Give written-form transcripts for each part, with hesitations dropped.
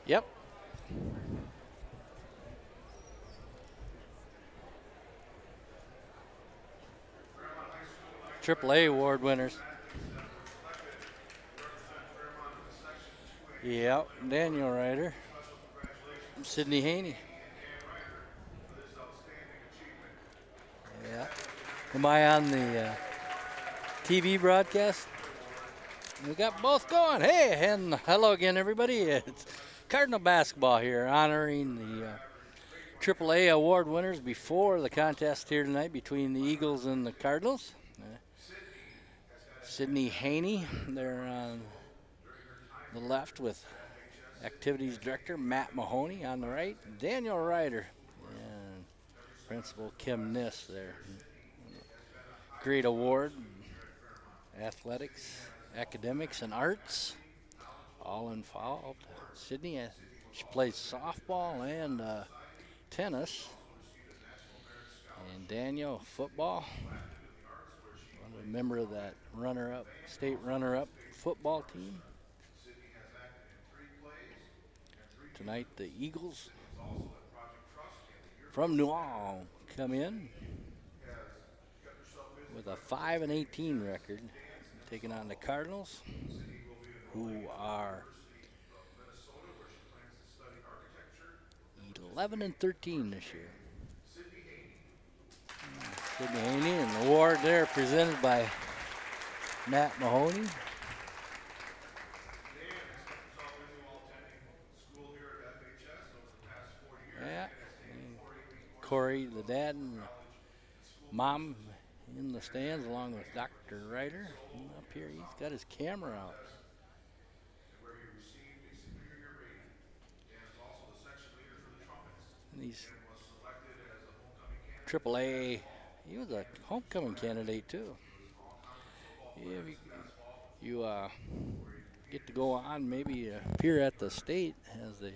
Yep. AAA award winners. Yep. Daniel Ryder. Sydney Haney. Yeah. Am I on the TV broadcast? We got both going. Hey, and hello again, everybody. It's Cardinal basketball here, honoring the AAA award winners before the contest here tonight between the Eagles and the Cardinals. Sydney Haney, they're on the left with Activities Director Matt Mahoney on the right. Daniel Ryder and Principal Kim Niss there. Great award. Athletics, academics, and arts all involved. Sydney, she plays softball and tennis. And Daniel, football. A member of that runner-up, state runner-up football team. Tonight, the Eagles from New Orleans come in with a 5-18 record, taking on the Cardinals, who are 11-13 this year. Sydney Haney, and the award there presented by Matt Mahoney. Yeah, Corey, the dad, and mom in the stands along with Dr. Ryder. And up here, he's got his camera out. And he's AAA. He was a homecoming candidate too. Yeah, you get to go on, maybe appear at the state as the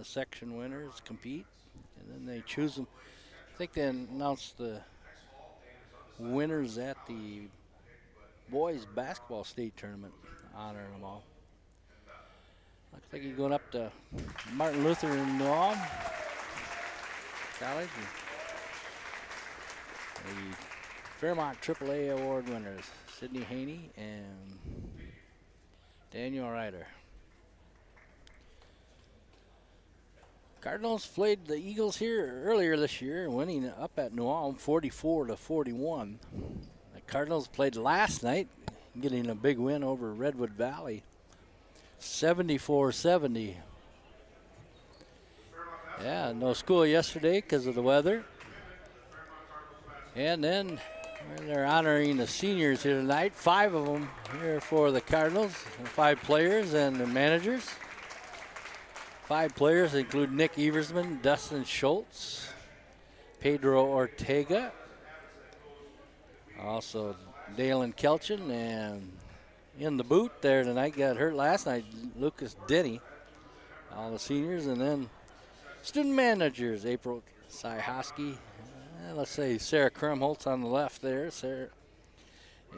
section winners compete, and then they choose them. I think they announced the winners at the boys basketball state tournament, honoring them all. Looks like he's going up to Martin Luther in New Orleans College. The Fairmont AAA award winners, Sydney Haney and Daniel Ryder. Cardinals played the Eagles here earlier this year, winning up at New Orleans 44-41. The Cardinals played last night, getting a big win over Redwood Valley, 74-70. Yeah, no school yesterday because of the weather. And then they're honoring the seniors here tonight. 5 of them here for the Cardinals, 5 players and the managers. 5 players include Nick Eversman, Dustin Schultz, Pedro Ortega, also Dalen Kelchin, and in the boot there tonight, got hurt last night, Lucas Denny. All the seniors, and then student managers, April Syhosky, let's say Sarah Krumholtz on the left there, Sarah,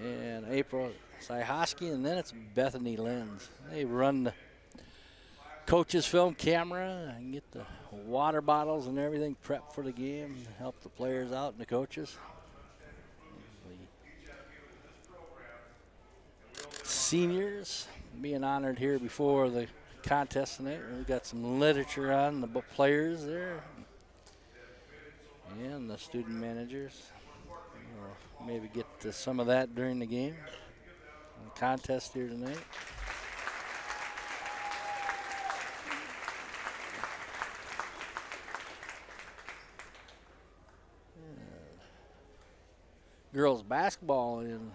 and April Syhosky, and then it's Bethany Lenz. They run the coach's film camera and get the water bottles and everything prepped for the game, help the players out and the coaches. The seniors being honored here before the contest tonight. We've got some literature on the players there and the student managers. We'll maybe get to some of that during the game, the contest here tonight. Girls basketball in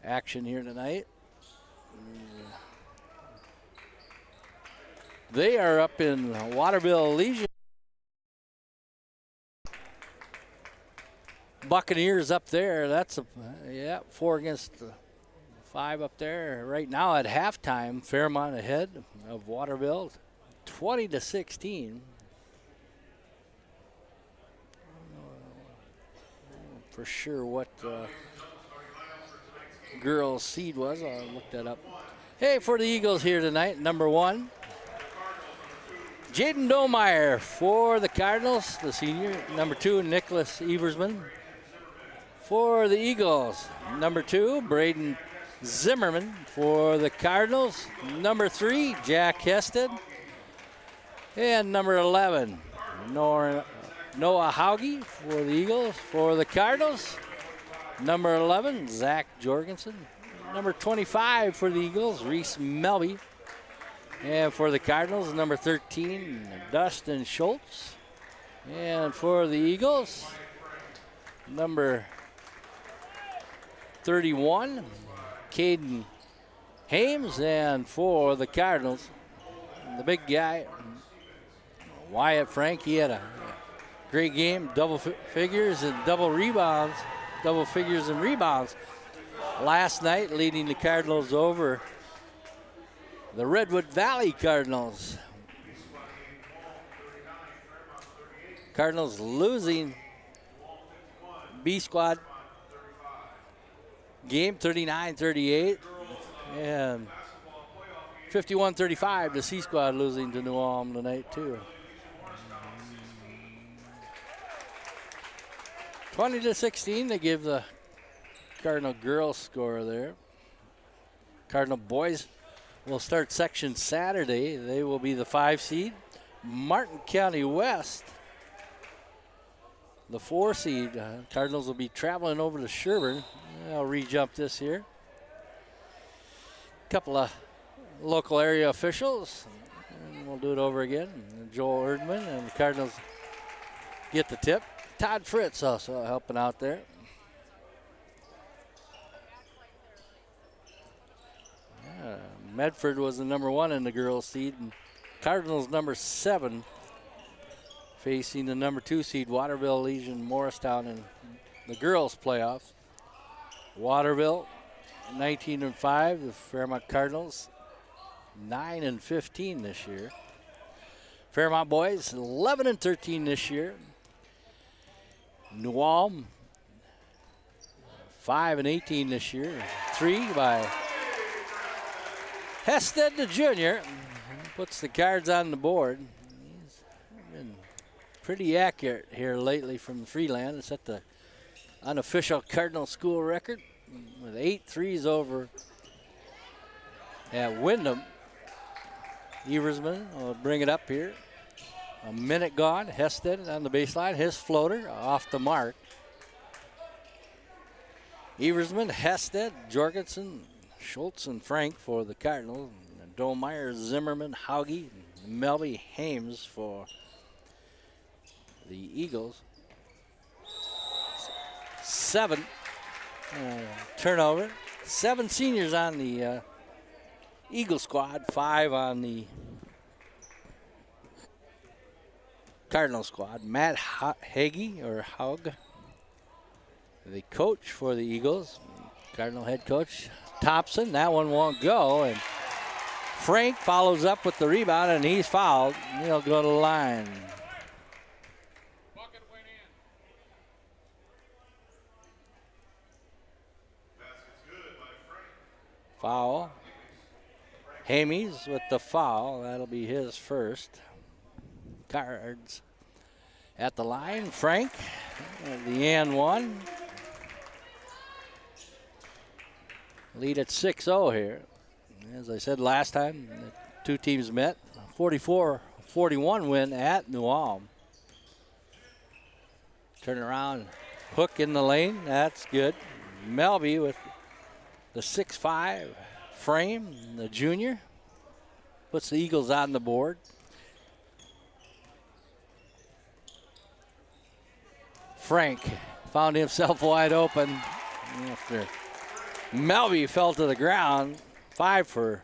action here tonight. They are up in Waterville Legion. Buccaneers up there. That's 4 against 5 up there. Right now at halftime, Fairmont ahead of Waterville, 20-16. For sure what girls' seed was. I'll look that up. Hey, for the Eagles here tonight, number 1, Jaden Domeyer. For the Cardinals, the senior. Number 2, Nicholas Eversman. For the Eagles, number 2, Braden Zimmerman. For the Cardinals, number 3, Jack Hested. And number 11, Noah Hauge. For the Eagles. For the Cardinals, number 11, Zach Jorgensen. Number 25 for the Eagles, Reese Melby. And for the Cardinals, number 13, Dustin Schultz. And for the Eagles, number 31, Caden Hames. And for the Cardinals, the big guy, Wyatt Frank. He had a great game, double figures and double figures and rebounds last night, leading the Cardinals over the Redwood Valley Cardinals. Cardinals losing B squad game 39-38 and 51-35. The C squad losing to New Ulm tonight too. 20-16, they give the Cardinal girls score there. Cardinal boys will start section Saturday. They will be the 5 seed. Martin County West, the 4 seed. Cardinals will be traveling over to Sherburne. I'll re-jump this here. A couple of local area officials. And we'll do it over again. Joel Erdman and the Cardinals get the tip. Todd Fritz also helping out there. Medford was the number 1 in the girls seed, and Cardinals number 7 facing the number 2 seed Waterville Legion Morristown in the girls playoffs. Waterville 19-5, the Fairmont Cardinals 9-15 this year. Fairmont boys 11-13 this year. New Ulm 5-18 this year. 3 by Hested, the junior, puts the cards on the board. He's been pretty accurate here lately from Freeland. It's at the unofficial Cardinal school record with 8 threes over at Wyndham. Eversman will bring it up here. A minute gone. Hested on the baseline. His floater off the mark. Eversman, Hested, Jorgensen, Schultz, and Frank for the Cardinals. Domeyer, Zimmerman, Hauge, Melby, Hames for the Eagles. 7 turnover. 7 seniors on the Eagle squad. 5 on the Cardinal squad. Matt Hauge, the coach for the Eagles. Cardinal head coach Thompson. That one won't go. And Frank follows up with the rebound, and he's fouled. He'll go to the line. Foul. Hames with the foul. That'll be his first. Cards at the line. Frank at the and 1. Lead at 6-0 here. As I said last time, the 2 teams met. 44-41 win at New Ulm. Turn around, hook in the lane. That's good. Melby with the 6'5" frame, the junior. Puts the Eagles on the board. Frank found himself wide open after Melby fell to the ground. 5 for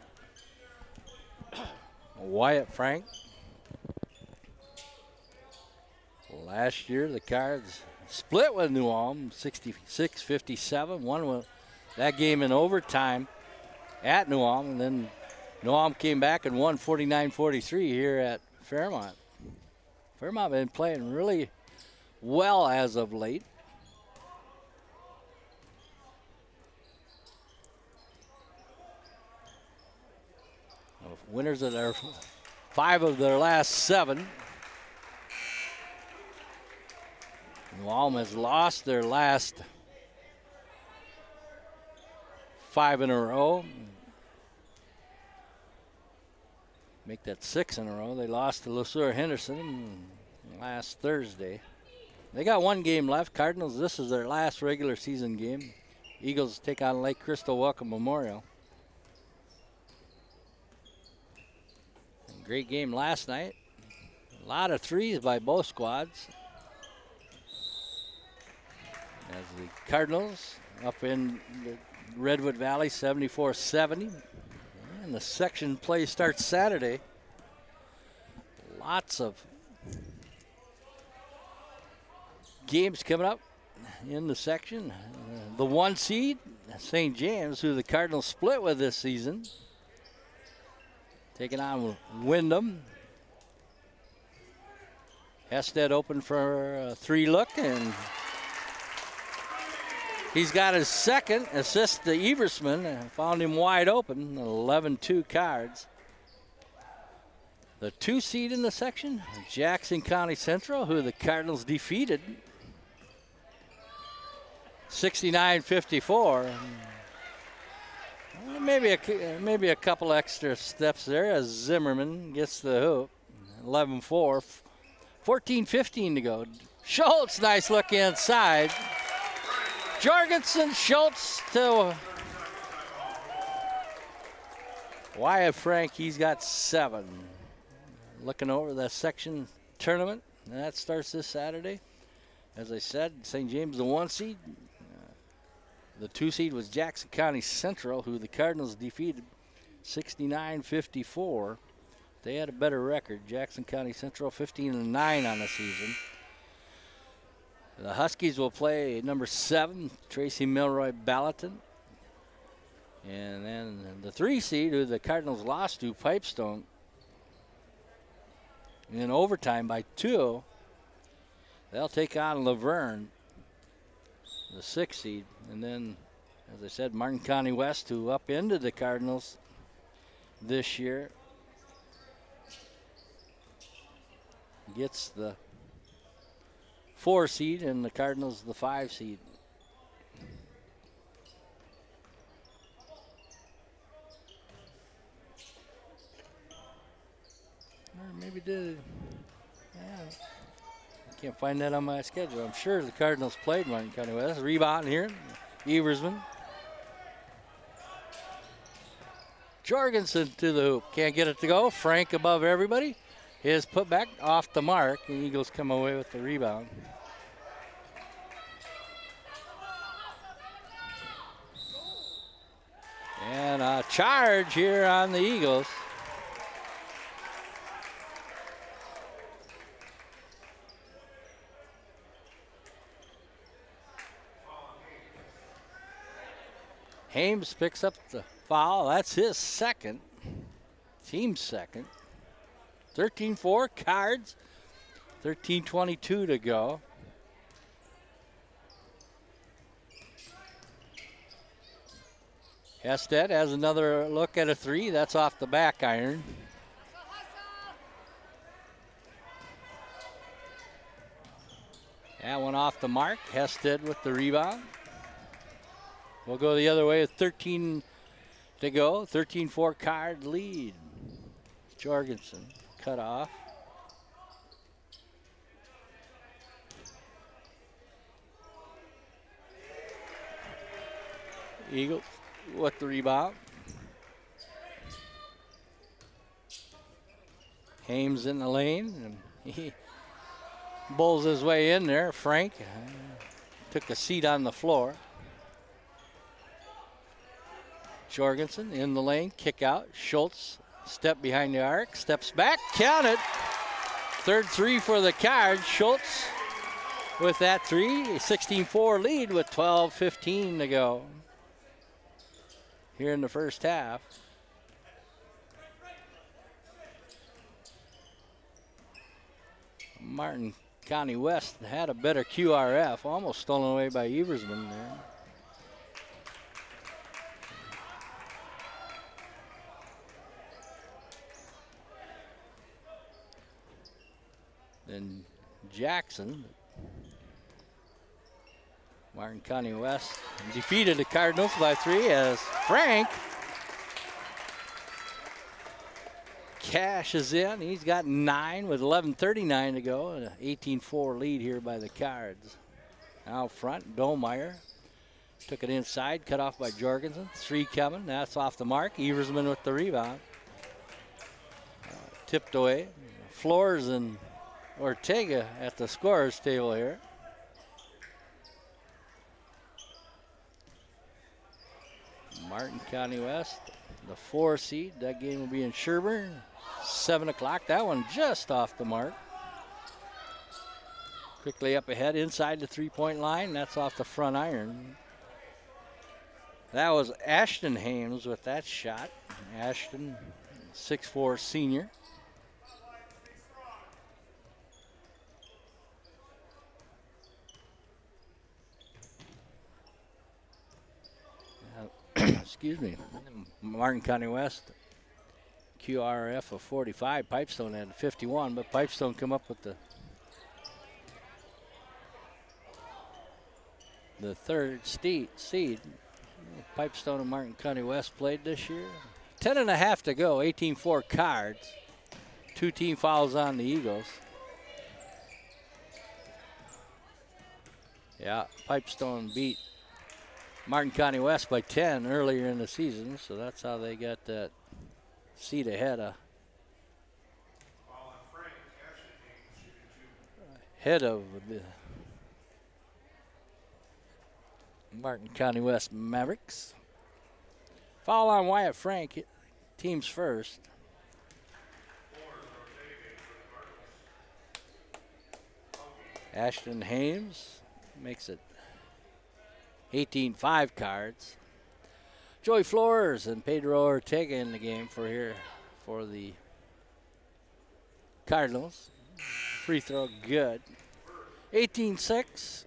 Wyatt Frank. Last year, the Cards split with New Ulm, 66-57. Won that game in overtime at New Ulm, and then New Ulm came back and won 49-43 here at Fairmont. Fairmont been playing really well as of late. Winners of their 5 of their last 7. New Ulm has lost their last 5 in a row. Make that 6 in a row. They lost to LeSueur Henderson last Thursday. They got 1 game left. Cardinals, this is their last regular season game. Eagles take on Lake Crystal Welcome Memorial. Great game last night. A lot of threes by both squads. As the Cardinals up in the Redwood Valley, 74-70. And the section play starts Saturday. Lots of games coming up in the section. The 1 seed, St. James, who the Cardinals split with this season, taking on Wyndham. Hested open for a 3 look, and he's got his second assist to Eversman. Found him wide open, 11-2 Cards. The 2 seed in the section, Jackson County Central, who the Cardinals defeated 69-54. Maybe a couple extra steps there as Zimmerman gets the hoop. 11-4. 14-15 to go. Schultz, nice look inside. Jorgensen, Schultz to Wyatt Frank. He's got 7. Looking over the section tournament. That starts this Saturday. As I said, St. James the 1 seed. The 2 seed was Jackson County Central, who the Cardinals defeated 69-54. They had a better record. Jackson County Central 15-9 on the season. The Huskies will play number 7, Tracy Milroy Ballatin. And then the 3 seed, who the Cardinals lost to, Pipestone, in overtime by 2. They'll take on Laverne, the 6 seed. And then, as I said, Martin County West, who upended the Cardinals this year, gets the 4 seed, and the Cardinals the 5 seed. Or maybe did. Yeah. I can't find that on my schedule. I'm sure the Cardinals played Martin County West. Rebound here. Eversman. Jorgensen to the hoop. Can't get it to go. Frank above everybody. His putback off the mark. The Eagles come away with the rebound. And a charge here on the Eagles. Hames picks up the foul. That's his second. Team's second. 13-4 Cards. 13:22 to go. Hested has another look at a 3. That's off the back iron. That one off the mark. Hested with the rebound. We'll go the other way with 13 to go. 13-4 Card lead. Jorgensen cut off. Eagles with the rebound. Hames in the lane, and he bowls his way in there. Frank took a seat on the floor. Jorgensen in the lane, kick out. Schultz, step behind the arc, steps back, count it. Third 3 for the Cards. Schultz with that 3, a 16-4 lead with 12:15 to go here in the first half. Martin County West had a better QRF, almost stolen away by Eversman there. Then Jackson. Martin County West defeated the Cardinals by 3 as Frank cashes in. He's got 9 with 11:39 to go, and an 18-4 lead here by the Cards. Out front, Domeyer took it inside, cut off by Jorgensen. 3 coming, that's off the mark. Eversman with the rebound. Tipped away. Flores and Ortega at the scorer's table here. Martin County West, the 4 seed. That game will be in Sherburne. 7 o'clock. That one just off the mark. Quickly up ahead inside the 3-point line. That's off the front iron. That was Ashton Hames with that shot. Ashton, 6'4" senior. Excuse me. Martin County West, QRF of 45. Pipestone had 51, but Pipestone come up with the third seed. Pipestone and Martin County West played this year. 10.5 to go, 18-4 Cards. 2 team fouls on the Eagles. Yeah, Pipestone beat Martin County West by 10 earlier in the season, so that's how they got that seat ahead of the Martin County West Mavericks. Foul on Wyatt Frank, team's first. Ashton Hames makes it 18-5 Cards. Joey Flores and Pedro Ortega in the game for the Cardinals. Free throw good. 18-6.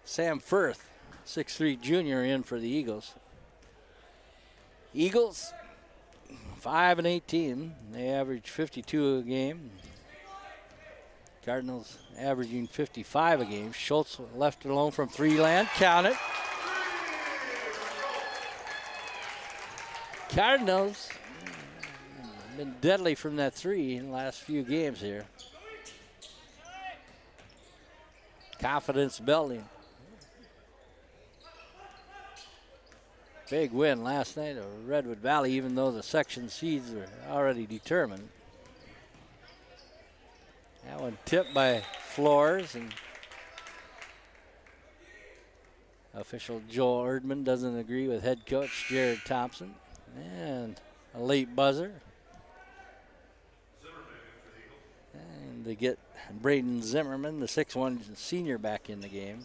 Sam Firth, 6'3" junior, in for the Eagles. Eagles, 5-18. They average 52 a game. Cardinals averaging 55 a game. Schultz left alone from 3 land. Count it. Cardinals been deadly from that 3 in the last few games here. Confidence building. Big win last night of Redwood Valley, even though the section seeds are already determined. That one tipped by Flores, and official Joel Erdman doesn't agree with head coach Jared Thompson. And a late buzzer. And they get Braden Zimmerman, the 6'1" senior, back in the game.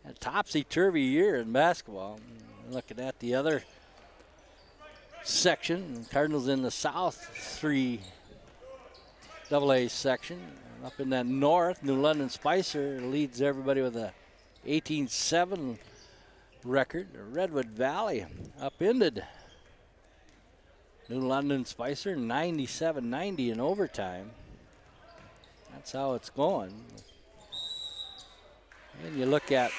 A topsy-turvy year in basketball. Looking at the other section, Cardinals in the South 3 AA section. Up in that north, New London Spicer leads everybody with a 18-7 record. Redwood Valley upended New London Spicer 97-90 in overtime. That's how it's going. And you look at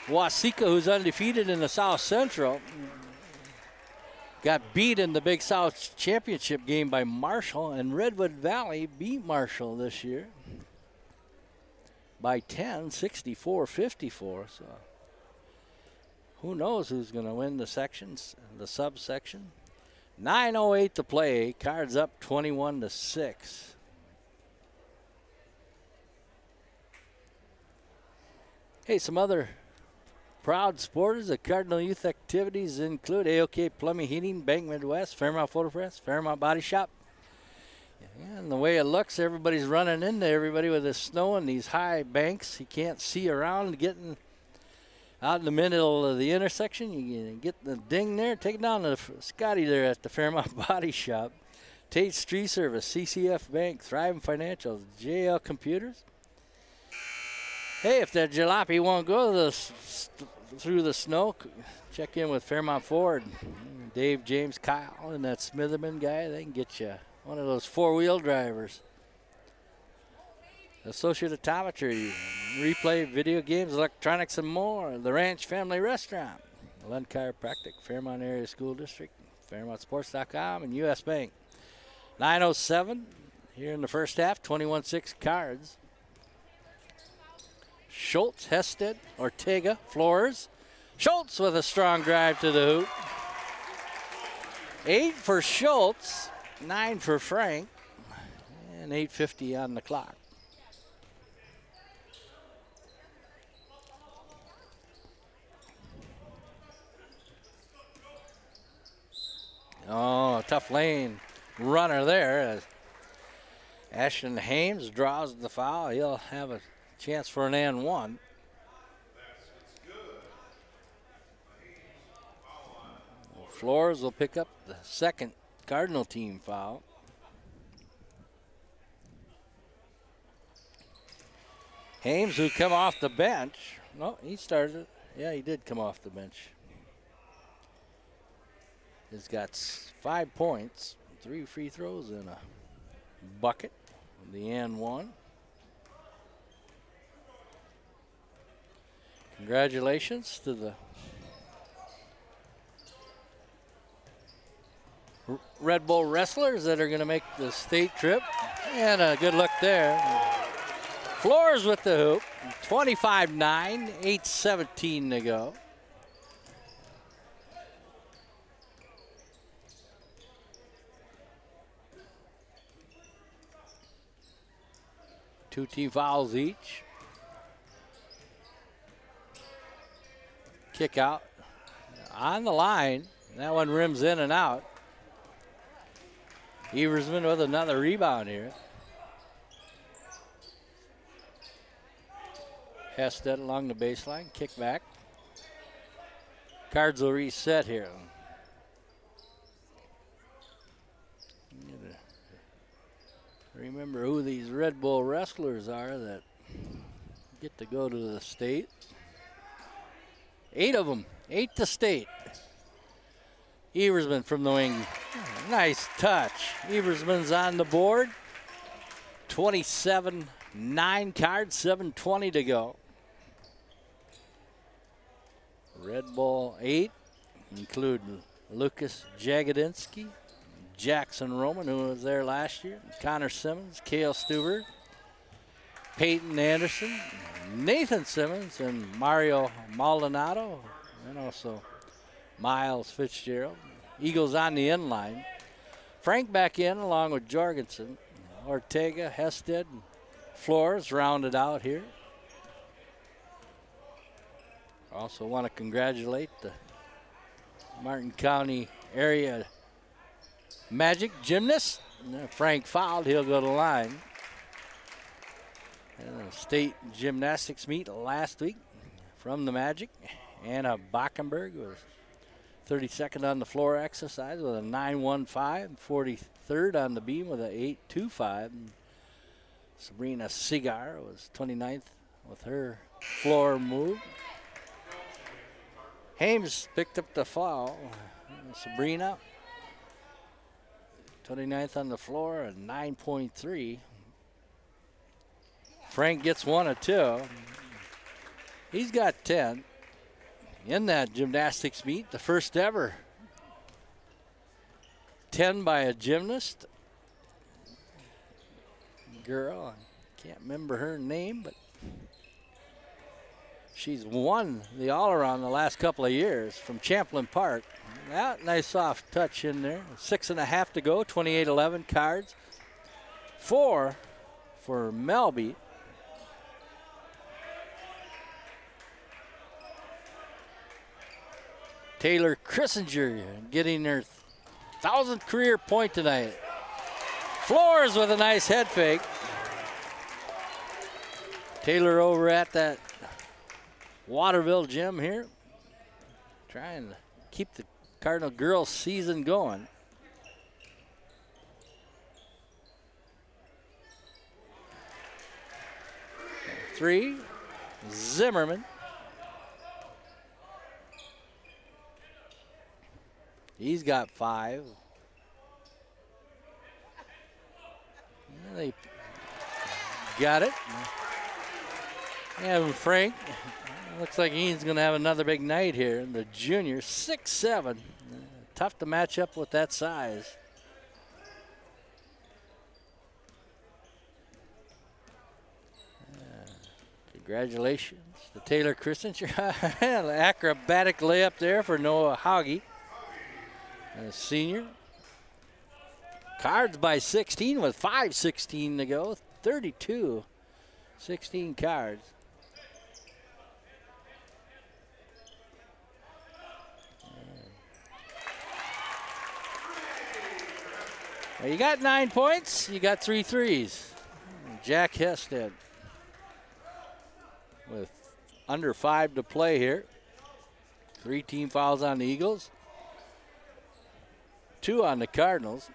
Waseca, who's undefeated in the South Central. Got beat in the Big South Championship game by Marshall, and Redwood Valley beat Marshall this year by 10, 64-54. So who knows who's going to win the sections, the subsection. 9:08 to play. Cards up 21-6. Hey, some other proud supporters of Cardinal Youth activities include AOK Plumbing Heating, Bank Midwest, Fairmount Photo Press, Fairmount Body Shop. And the way it looks, everybody's running into everybody with the snow and these high banks. You can't see around, getting out in the middle of the intersection. You get the ding there, take it down to Scotty there at the Fairmount Body Shop. Tate's Tree Service, CCF Bank, Thriving Financial, JL Computers. Hey, if that jalopy won't go through the snow, check in with Fairmount Ford. Dave, James, Kyle, and that Smitherman guy, they can get you one of those four-wheel drivers. Associate Optometry, replay, video games, electronics, and more. The Ranch Family Restaurant, Lund Chiropractic, Fairmont Area School District, FairmontSports.com, and U.S. Bank. 9:07 here in the first half, 21-6 Cards. Schultz, Hested, Ortega, Flores. Schultz with a strong drive to the hoop. 8 for Schultz, 9 for Frank, and 8:50 on the clock. Oh, tough lane runner there. Ashton Hames draws the foul. He'll have a chance for an and one. Flores will pick up the second Cardinal team foul. Hames, who come off the bench. No, he started. Yeah, he did come off the bench. He's got 5 points, 3 free throws, and a bucket. The and one. Congratulations to the Red Bull wrestlers that are going to make the state trip. And a good look there. Flores with the hoop. 25-9, 8:17 to go. Two team fouls each. Kick out on the line. That one rims in and out. Eversman with another rebound here. Hested along the baseline, kick back. Cards will reset here. Remember who these Red Bull wrestlers are that get to go to the state. 8 of them, 8 to state. Eversman from the wing. Nice touch. Eversman's on the board. 27-9 Cards, 7:20 to go. Red Bull 8 include Lucas Jagodinski, Jackson Roman, who was there last year, Connor Simmons, Cale Stuber, Peyton Anderson, Nathan Simmons, and Mario Maldonado, and also Miles Fitzgerald. Eagles on the end line. Frank back in along with Jorgensen. Ortega, Hested, and Flores rounded out here. Also want to congratulate the Martin County area Magic gymnast. Frank fouled. He'll go to the line. And a state gymnastics meet last week from the Magic. Anna Backenberg was 32nd on the floor exercise with a 9.15, 43rd on the beam with a 8.25. And Sabrina Segar was 29th with her floor move. Hames picked up the foul. Sabrina, 29th on the floor, a 9.3. Frank gets 1 of 2. He's got 10 in that gymnastics meet, the first ever 10 by a gymnast. Girl, I can't remember her name, but she's won the all-around the last couple of years from Champlin Park. That nice soft touch in there. 6.5 to go, 28-11 Cards. 4 for Melby. Taylor Christinger getting her 1,000th career point tonight. Flores with a nice head fake. Taylor over at that Waterville gym here, trying to keep the Cardinal girls season going. Three, Zimmerman. He's got 5. They got it. And Frank, looks like he's going to have another big night here. The junior, 6'7". Tough to match up with that size. Congratulations to Taylor Christensen. Acrobatic layup there for Noah Hauge, a senior. Cards by 16 with 5:16 to go. 32, 16 cards. Well, you got 9 points. You got 3 threes. Jack Hested with under 5 to play here. 3 team fouls on the Eagles. 2 on the Cardinals.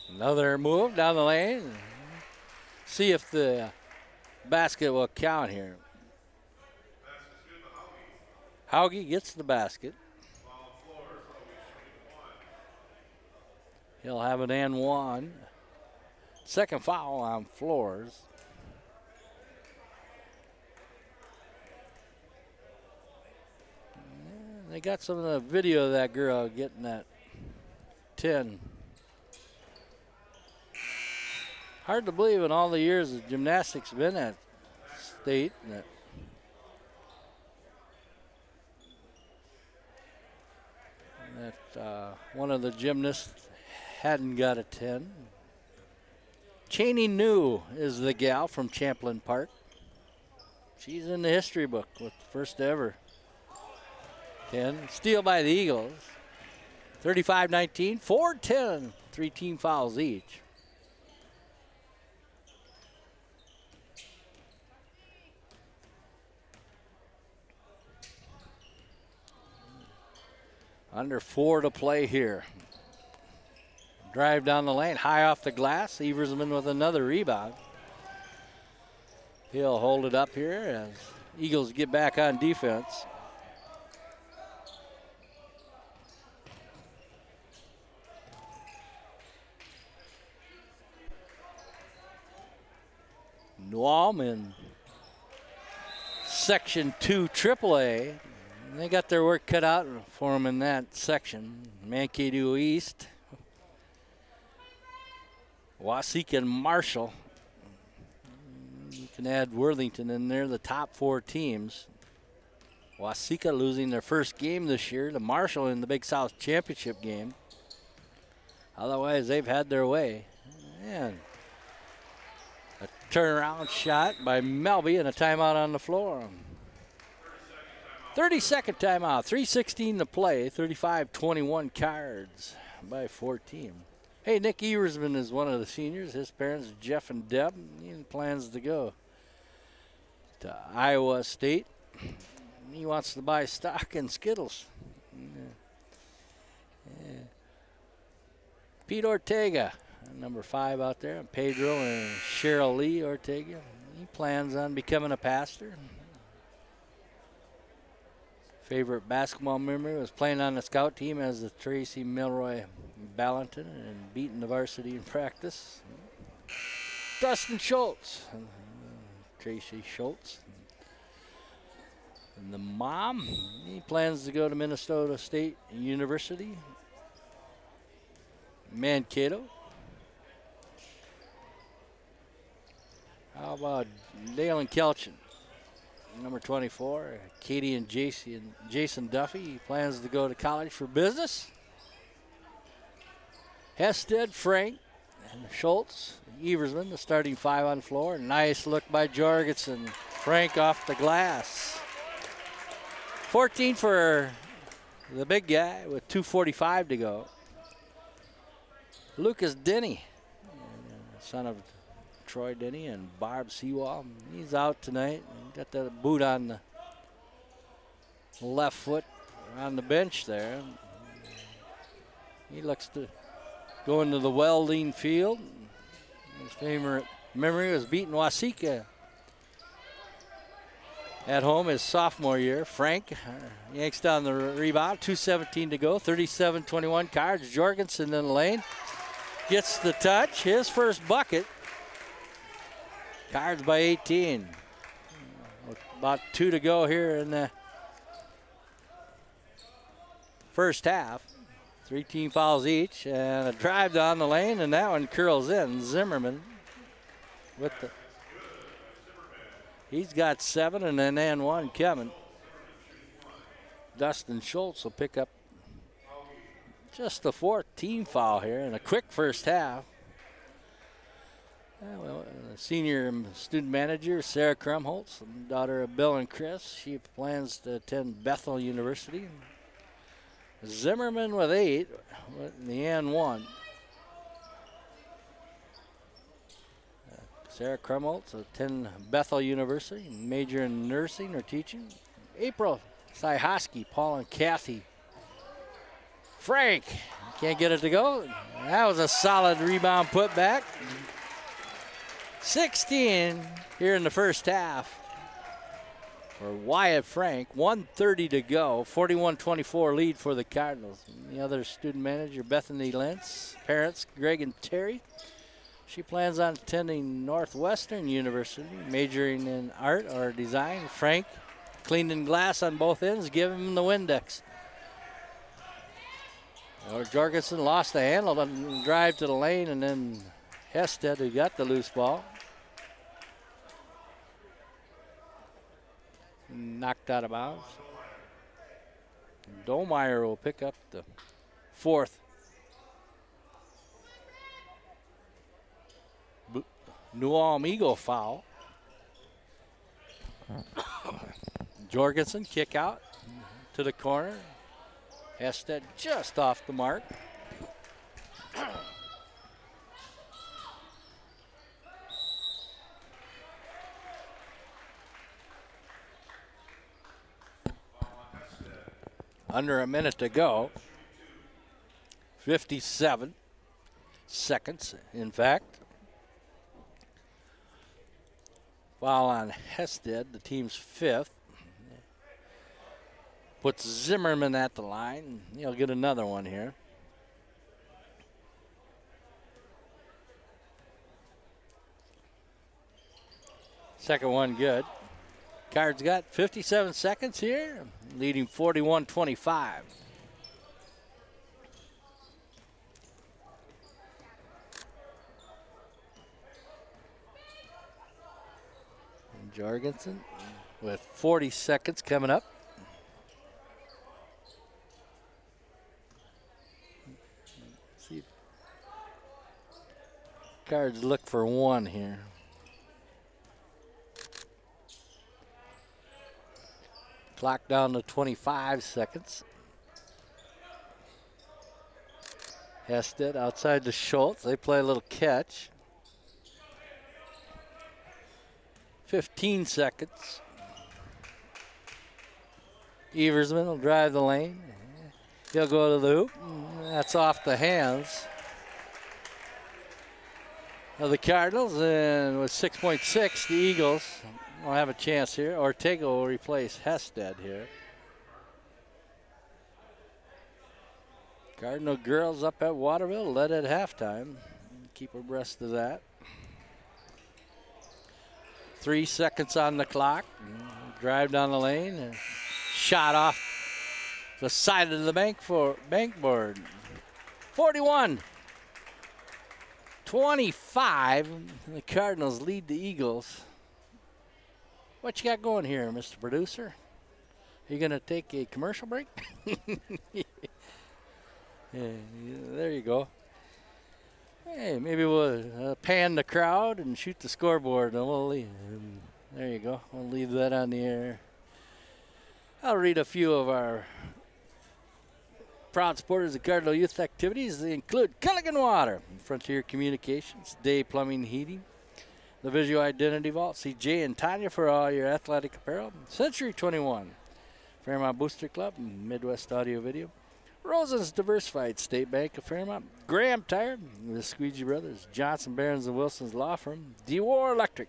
Another move down the lane. See if the basket will count here. Hauge gets the basket. He'll have an and 1. Second foul on Floors. They got some of the video of that girl getting that 10. Hard to believe in all the years that gymnastics been at state that one of the gymnasts hadn't got a 10. Cheney New is the gal from Champlain Park. She's in the history book with the first ever 10. Steal by the Eagles. 35-19, 4-10, 3 team fouls each. Under 4 to play here. Drive down the lane, high off the glass. Eversman with another rebound. He'll hold it up here as Eagles get back on defense. Nuam in Section 2 AAA. They got their work cut out for them in that section. Mankato East, Waseca and Marshall. You can add Worthington in there, the top 4 teams. Waseca losing their first game this year to Marshall in the Big South Championship game. Otherwise, they've had their way. And a turnaround shot by Melby and a timeout on the floor. 30-second timeout, 3:16 to play, 35-21 Cards by 14. Hey, Nick Eversman is one of the seniors. His parents, Jeff and Deb, he plans to go to Iowa State. He wants to buy stock in Skittles. Yeah. Pete Ortega, number 5 out there, and Pedro and Cheryl Lee Ortega. He plans on becoming a pastor. Favorite basketball memory was playing on the scout team as the Tracy Milroy Ballanton and beating the varsity in practice. Dustin Schultz, Tracy Schultz. And the mom, he plans to go to Minnesota State University. Mankato. How about Dale and Kelchin? Number 24, Katie and Jason Duffy. He plans to go to college for business. Hested, Frank, and Schultz, Eversman, the starting 5 on the floor. Nice look by Jorgensen. Frank off the glass. 14 for the big guy with 2:45 to go. Lucas Denny, son of Troy Denny and Barb Seawall. He's out tonight. Got the boot on the left foot on the bench there. He looks to go into the welding field. His favorite memory was beating Wasika at home his sophomore year. Frank yanks down the rebound, 2:17 to go, 37-21 Cards. Jorgensen in the lane, gets the touch, his first bucket. Cards by 18. About 2 to go here in the first half. 3 team fouls each, and a drive down the lane, and that one curls in. Zimmerman with the, he's got 7, and then 1 coming. Dustin Schultz will pick up just the 4th team foul here in a quick first half. Senior student manager Sarah Krumholtz, daughter of Bill and Chris. She plans to attend Bethel University. Zimmerman with 8, with the N1. Sarah Krumholtz attend Bethel University, major in nursing or teaching. April Syhoski, Paul and Kathy. Frank can't get it to go. That was a solid rebound put back. 16 here in the first half for Wyatt Frank. 1:30 to go. 41-24 lead for the Cardinals. And the other student manager, Bethany Lentz. Parents, Greg and Terry. She plans on attending Northwestern University, majoring in art or design. Frank cleaning glass on both ends, give him the Windex. Jorgensen lost the handle, but drive to the lane, and then Hested, who got the loose ball, knocked out of bounds. Domeyer will pick up the 4th. New Ulm Eagle foul. Jorgensen kick out to the corner. Hested just off the mark. Under a minute to go. 57 seconds, in fact. Foul on Hested, the team's 5th. Puts Zimmerman at the line. He'll get another one here. Second one good. Cards got 57 seconds here, leading 41-25. And Jorgensen with 40 seconds coming up. See, Cards look for 1 here. Clock down to 25 seconds. Hested outside to Schultz. They play a little catch. 15 seconds. Eversman will drive the lane. He'll go to the hoop. That's off the hands of the Cardinals. And with 6.6, the Eagles will have a chance here. Ortega will replace Hested here. Cardinal girls up at Waterville led at halftime. Keep abreast of that. 3 seconds on the clock. Drive down the lane and shot off the side of the bankboard. 41-25. The Cardinals lead the Eagles. What you got going here, Mr. Producer? You gonna take a commercial break? Yeah, there you go. Hey, maybe we'll pan the crowd and shoot the scoreboard, and we'll leave. There you go. We'll leave that on the air. I'll read a few of our proud supporters of Cardinal Youth activities. They include Culligan Water, Frontier Communications, Day Plumbing Heating, the Visual Identity Vault, CJ and Tanya for all your athletic apparel, Century 21 Fairmont Booster Club, Midwest Audio Video, Rosen's Diversified State Bank of Fairmont, Graham Tire, the Squeegee Brothers, Johnson, Barons, and Wilson's Law Firm, DeWar Electric.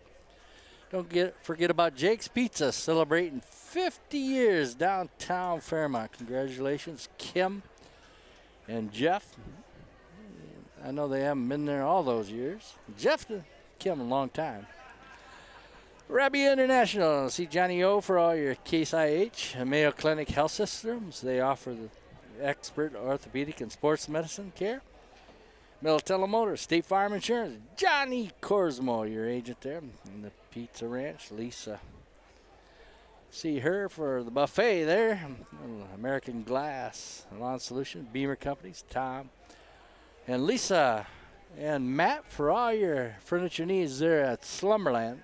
Don't forget about Jake's Pizza, celebrating 50 years downtown Fairmont. Congratulations, Kim and Jeff. I know they haven't been there all those years. Jeff, Kim, a long time. Rabbi International, see Johnny O for all your Case IH, Mayo Clinic Health Systems. They offer the expert orthopedic and sports medicine care. Militello Motors, State Farm Insurance, Johnny Corsmo, your agent there. And the Pizza Ranch, Lisa. See her for the buffet there. American Glass, Lawn Solutions, Beamer Companies, Tom. And Lisa and Matt for all your furniture needs there at Slumberland.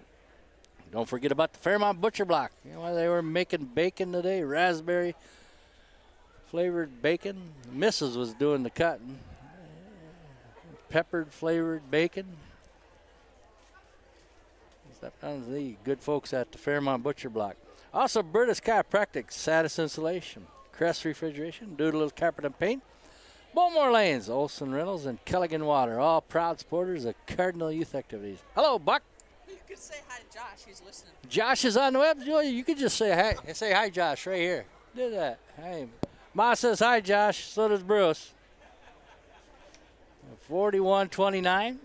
Don't forget about the Fairmont Butcher Block. You know, they were making bacon today, raspberry flavored bacon. Mrs. was doing the cutting. Peppered flavored bacon. The good folks at the Fairmont Butcher Block. Also, British Chiropractic, Satis Insulation, Crest Refrigeration, Doodle Carpet and Paint, Bowmore Lanes, Olson Reynolds, and Kelligan Water, all proud supporters of Cardinal Youth Activities. Hello, Buck. You could say hi to Josh. He's listening. Josh is on the web. You could just say hi. Say hi, Josh, right here. Do that. Hey. Ma says hi, Josh. So does Bruce. 41-29.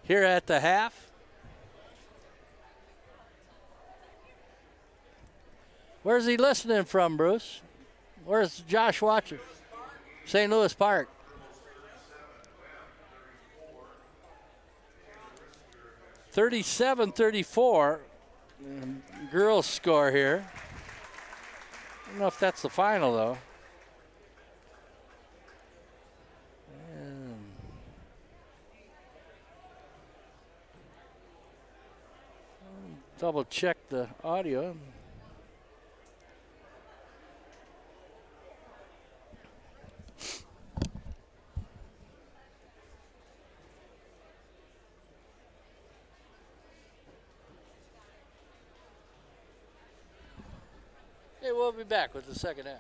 Here at the half. Where's he listening from, Bruce? Where's Josh watching? St. Louis Park. (37-34) girls score here. I don't know if that's the final, though. Double check the audio. Hey, we'll be back with the second half.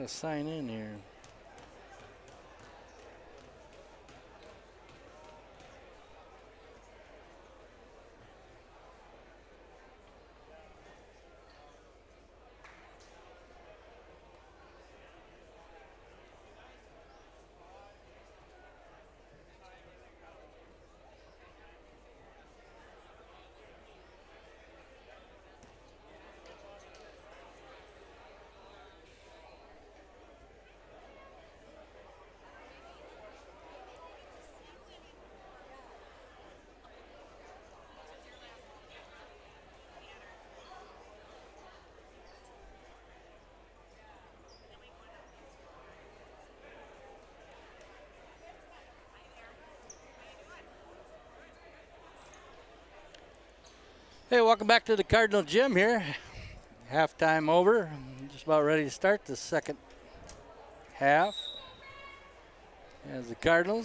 Gotta sign in here. Hey, welcome back to the Cardinal Gym here. Halftime over. Just about ready to start the second half. As the Cardinals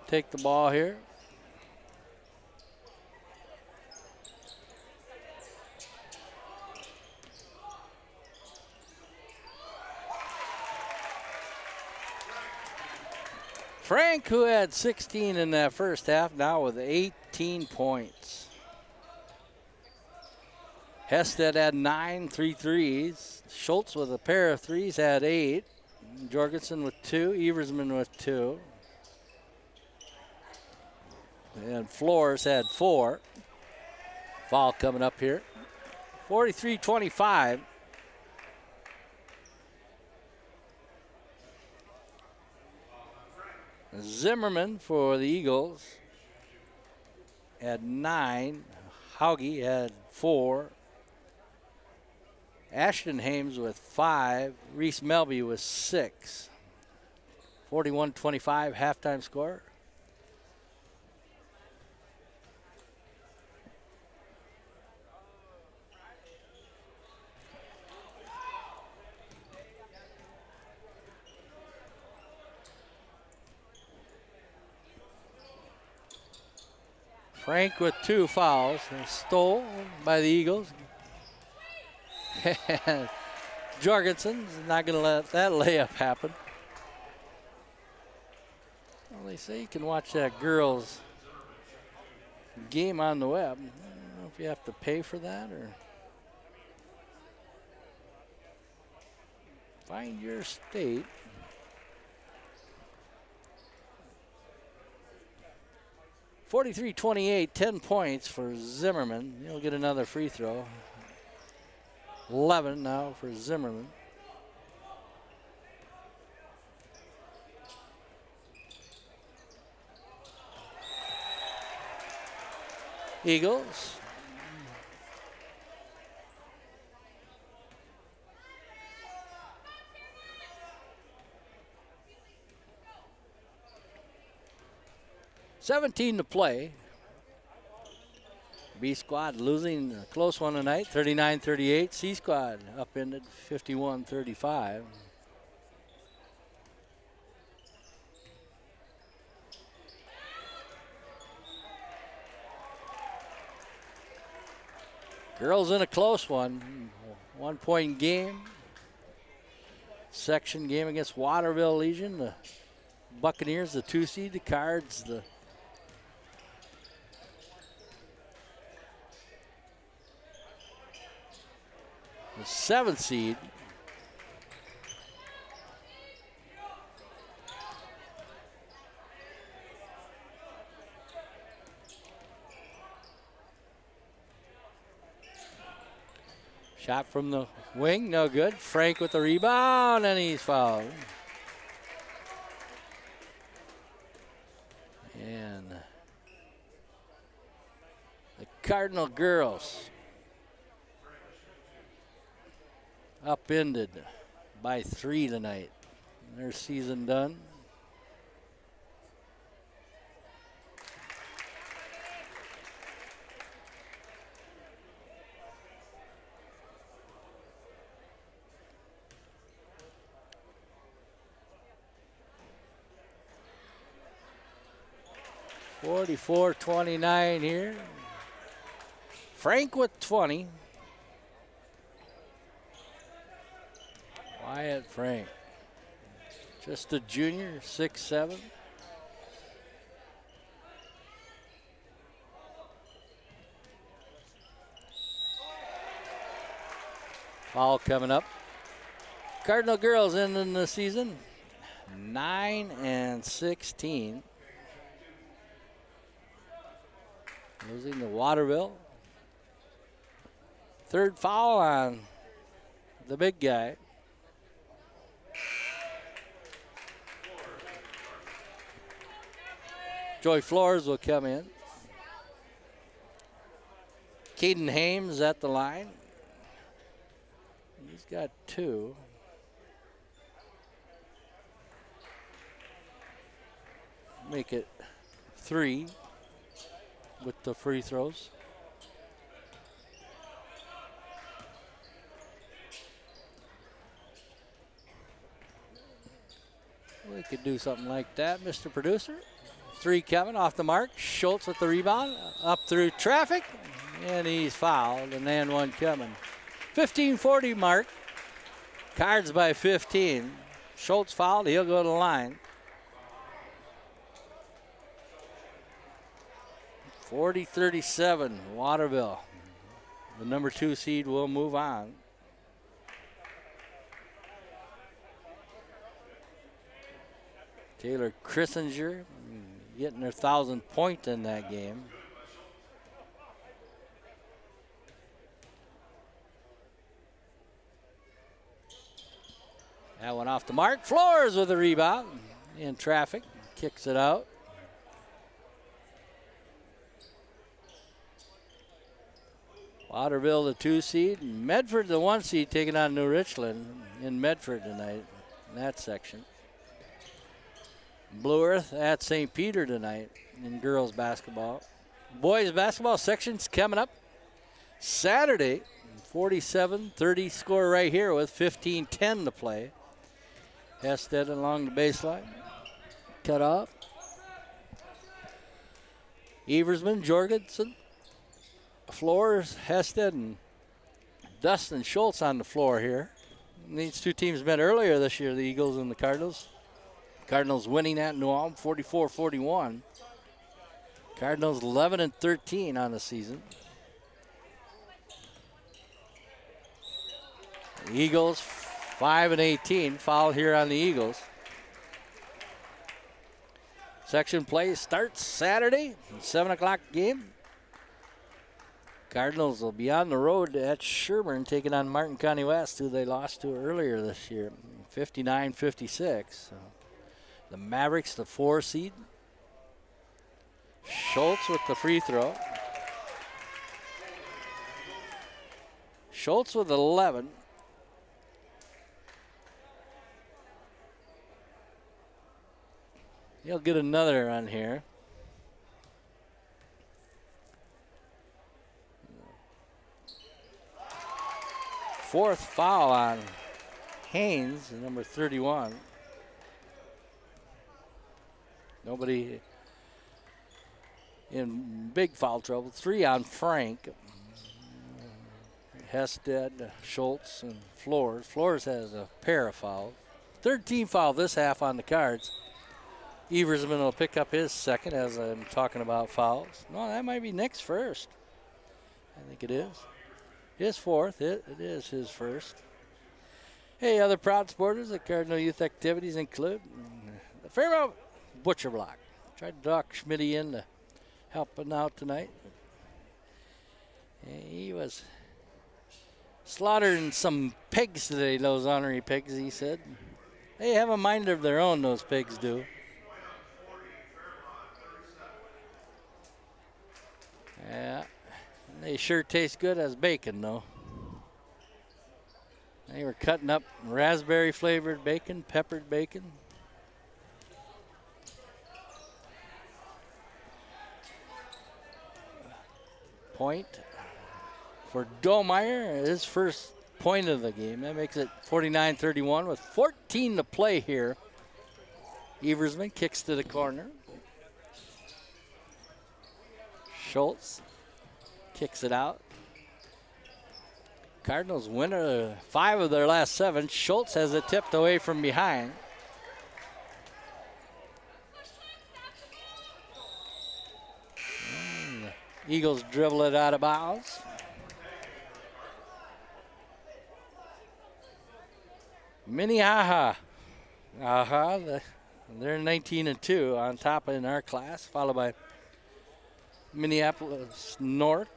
take the ball here. Frank, who had 16 in that first half, now with 18 points. Hested had 9, 3 threes. Schultz with a pair of threes had 8. Jorgensen with 2. Eversman with 2. And Flores had 4. Foul coming up here. 43-25. Zimmerman for the Eagles had 9. Hauge had 4. Ashton Hames with 5. Reese Melby with 6. 41-25 halftime score. Frank with 2 fouls. Stole by the Eagles. Jorgensen's not going to let that layup happen. Well, they say you can watch that girls' game on the web. I don't know if you have to pay for that or find your state. (43-28), 10 points for Zimmerman. He'll get another free throw. 11 now for Zimmerman. Eagles. (17 to play). B squad losing a close one tonight, 39-38. C squad upended 51-35. Girls in a close one. 1 point game. Section game against Waterville Legion. The Buccaneers, the 2 seed. The Cards, the 7th seed. Shot from the wing, no good. Frank with the rebound, and he's fouled. And the Cardinal girls upended by 3 tonight. Their season done. (44-29) here. Frank with 20. Wyatt Frank. Just a junior, 6'7". Foul coming up. Cardinal girls ending the season 9-16. Losing to Waterville. Third foul on the big guy. Joy Flores will come in. Caden Hames at the line. He's got 2. Make it 3 with the free throws. We could do something like that, Mr. Producer. 3 coming off the mark. Schultz with the rebound. Up through traffic. And he's fouled. And then 1 coming. 15:40 mark. Cards by 15. Schultz fouled. He'll go to the line. 40-37, Waterville. The number 2 seed will move on. Taylor Christinger getting their 1,000th point in that game. That one off the mark. Flores with a rebound. In traffic. Kicks it out. Waterville, the 2 seed. Medford, the 1 seed, taking on New Richland in Medford tonight in that section. Blue Earth at St. Peter tonight in girls basketball. Boys basketball section's coming up Saturday. 47-30 score right here with 15:10 to play. Hested along the baseline. Cut off. Eversman, Jorgensen, Flores, Hested, and Dustin Schultz on the floor here. And these 2 teams met earlier this year, the Eagles and the Cardinals. Cardinals winning at New Ulm 44-41. Cardinals 11-13 on the season. The Eagles 5-18. Foul here on the Eagles. Section play starts Saturday, 7 o'clock game. Cardinals will be on the road at Sherburne, taking on Martin County West, who they lost to earlier this year, 59-56. So the Mavericks, the 4 seed. Schultz with the free throw. Schultz with 11. He'll get another run here. Fourth foul on Haynes, number 31. Nobody in big foul trouble. 3 on Frank. Hested, Schultz, and Flores. Flores has a pair of fouls. 13 foul this half on the Cards. Eversman will pick up his second as I'm talking about fouls. No, that might be Nick's first. I think it is. His fourth. It is his first. Hey, other proud supporters of Cardinal Youth activities include the Fairmount Butcher Block. Tried to talk Schmitty into helping out tonight. He was slaughtering some pigs today, those ornery pigs, he said. They have a mind of their own, those pigs do. Yeah, they sure taste good as bacon, though. They were cutting up raspberry-flavored bacon, peppered bacon. Point for Domeyer, his first point of the game. That makes it 49-31 with 14 to play here. Eversman kicks to the corner. Schultz kicks it out. Cardinals win 5 of their last 7. Schultz has it tipped away from behind. And the Eagles dribble it out of bounds. Minnehaha. They're 19-2 on top in our class, followed by Minneapolis North.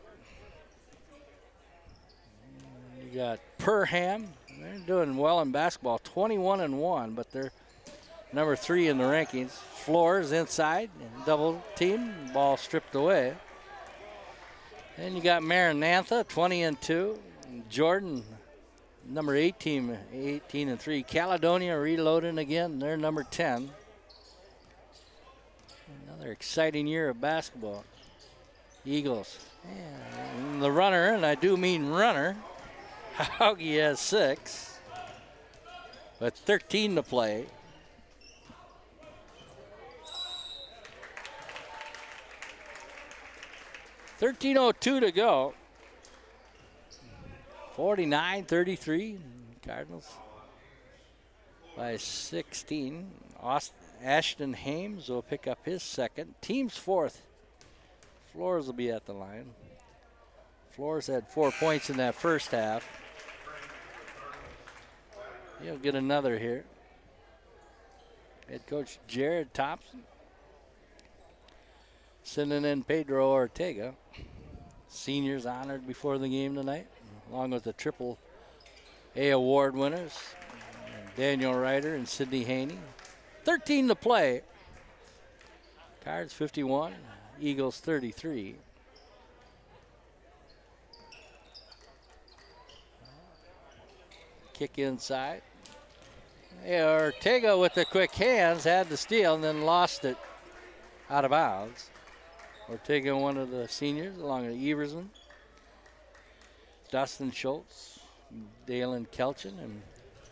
You got Perham. They're doing well in basketball, 21-1, but they're number 3 in the rankings. Floors inside, double team, ball stripped away. And you got Maranatha, 20-2. Jordan, number 8 team, 18-3. Caledonia reloading again. They're number 10. Another exciting year of basketball. Eagles. And the runner, and I do mean runner, Hauge has 6, but 13 to play. $13:02 to go. 49-33. Cardinals by 16. Ashton Hames will pick up his second. Team's 4th. Flores will be at the line. Flores had 4 points in that first half. He'll get another here. Head coach Jared Thompson sending in Pedro Ortega. Seniors honored before the game tonight, along with the Triple A award winners, Daniel Ryder and Sidney Haney. 13 to play. Cards 51, Eagles 33. Kick inside. Ortega with the quick hands had the steal and then lost it out of bounds. Ortega, one of the seniors, along with Eversman, Dustin Schultz, Dalen Kelchin, and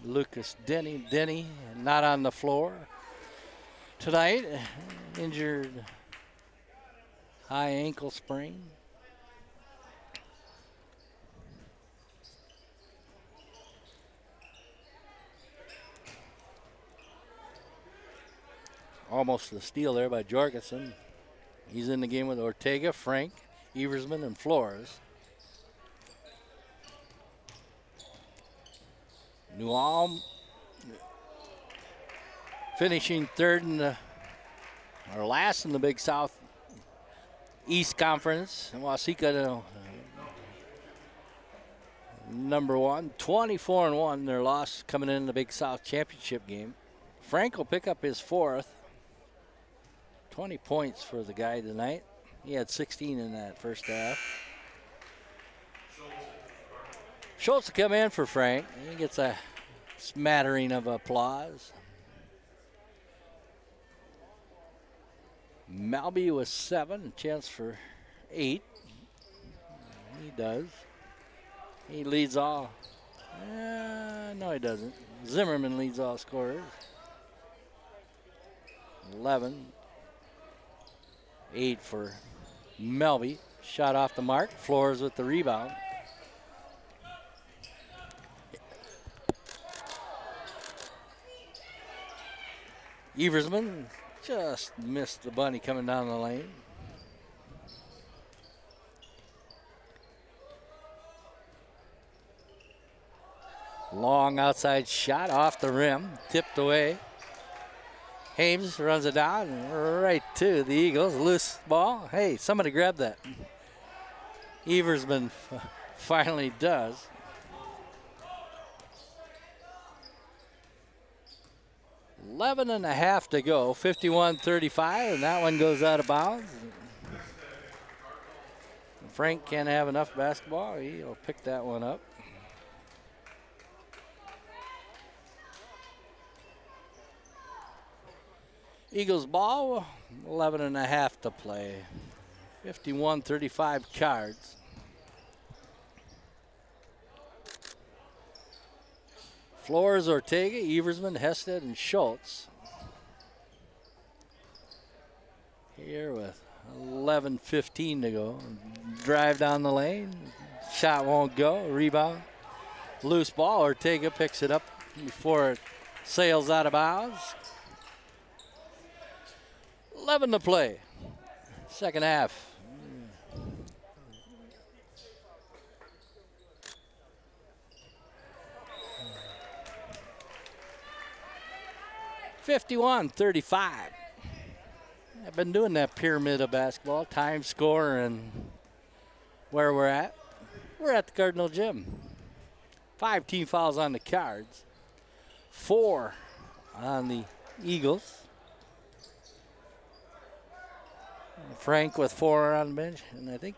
Lucas Denny. Denny not on the floor tonight, injured high ankle sprain. Almost a steal there by Jorgensen. He's in the game with Ortega, Frank, Eversman, and Flores. New Ulm finishing third in the, or last in the Big South East Conference. And Waseca number 1, 24-1. Their loss coming in the Big South Championship game. Frank will pick up his 4th. 20 points for the guy tonight. He had 16 in that first half. Schultz will come in for Frank. He gets a smattering of applause. Malby with 7, a chance for 8. He does. He leads all. No, he doesn't. Zimmerman leads all scorers. 11. 8 for Melby. Shot off the mark. Flores with the rebound. Eversman just missed the bunny coming down the lane. Long outside shot off the rim. Tipped away. Hames runs it down right to the Eagles. Loose ball. Hey, somebody grab that. Eversman finally does. $11.5 to go. 51-35, and that one goes out of bounds. Frank can't have enough basketball. He'll pick that one up. Eagles ball, 11.5 to play. 51-35 Cards. Flores, Ortega, Eversman, Hested, and Schultz. Here with 11:15 to go. Drive down the lane. Shot won't go. Rebound. Loose ball. Ortega picks it up before it sails out of bounds. 11 to play. Second half. 51-35. I've been doing that pyramid of basketball, time, score, and where we're at. We're at the Cardinal Gym. 5 team fouls on the Cards. 4 on the Eagles. Frank with 4 on the bench, and I think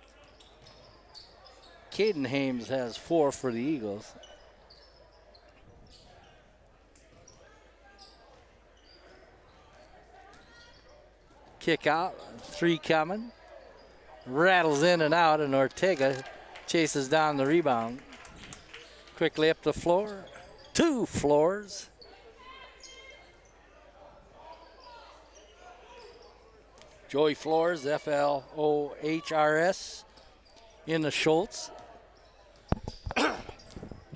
Caden Hames has 4 for the Eagles. Kick out, 3 coming. Rattles in and out, and Ortega chases down the rebound. Quickly up the floor. 2 floors. Joey Flores, F-L-O-H-R-S, in the Schultz.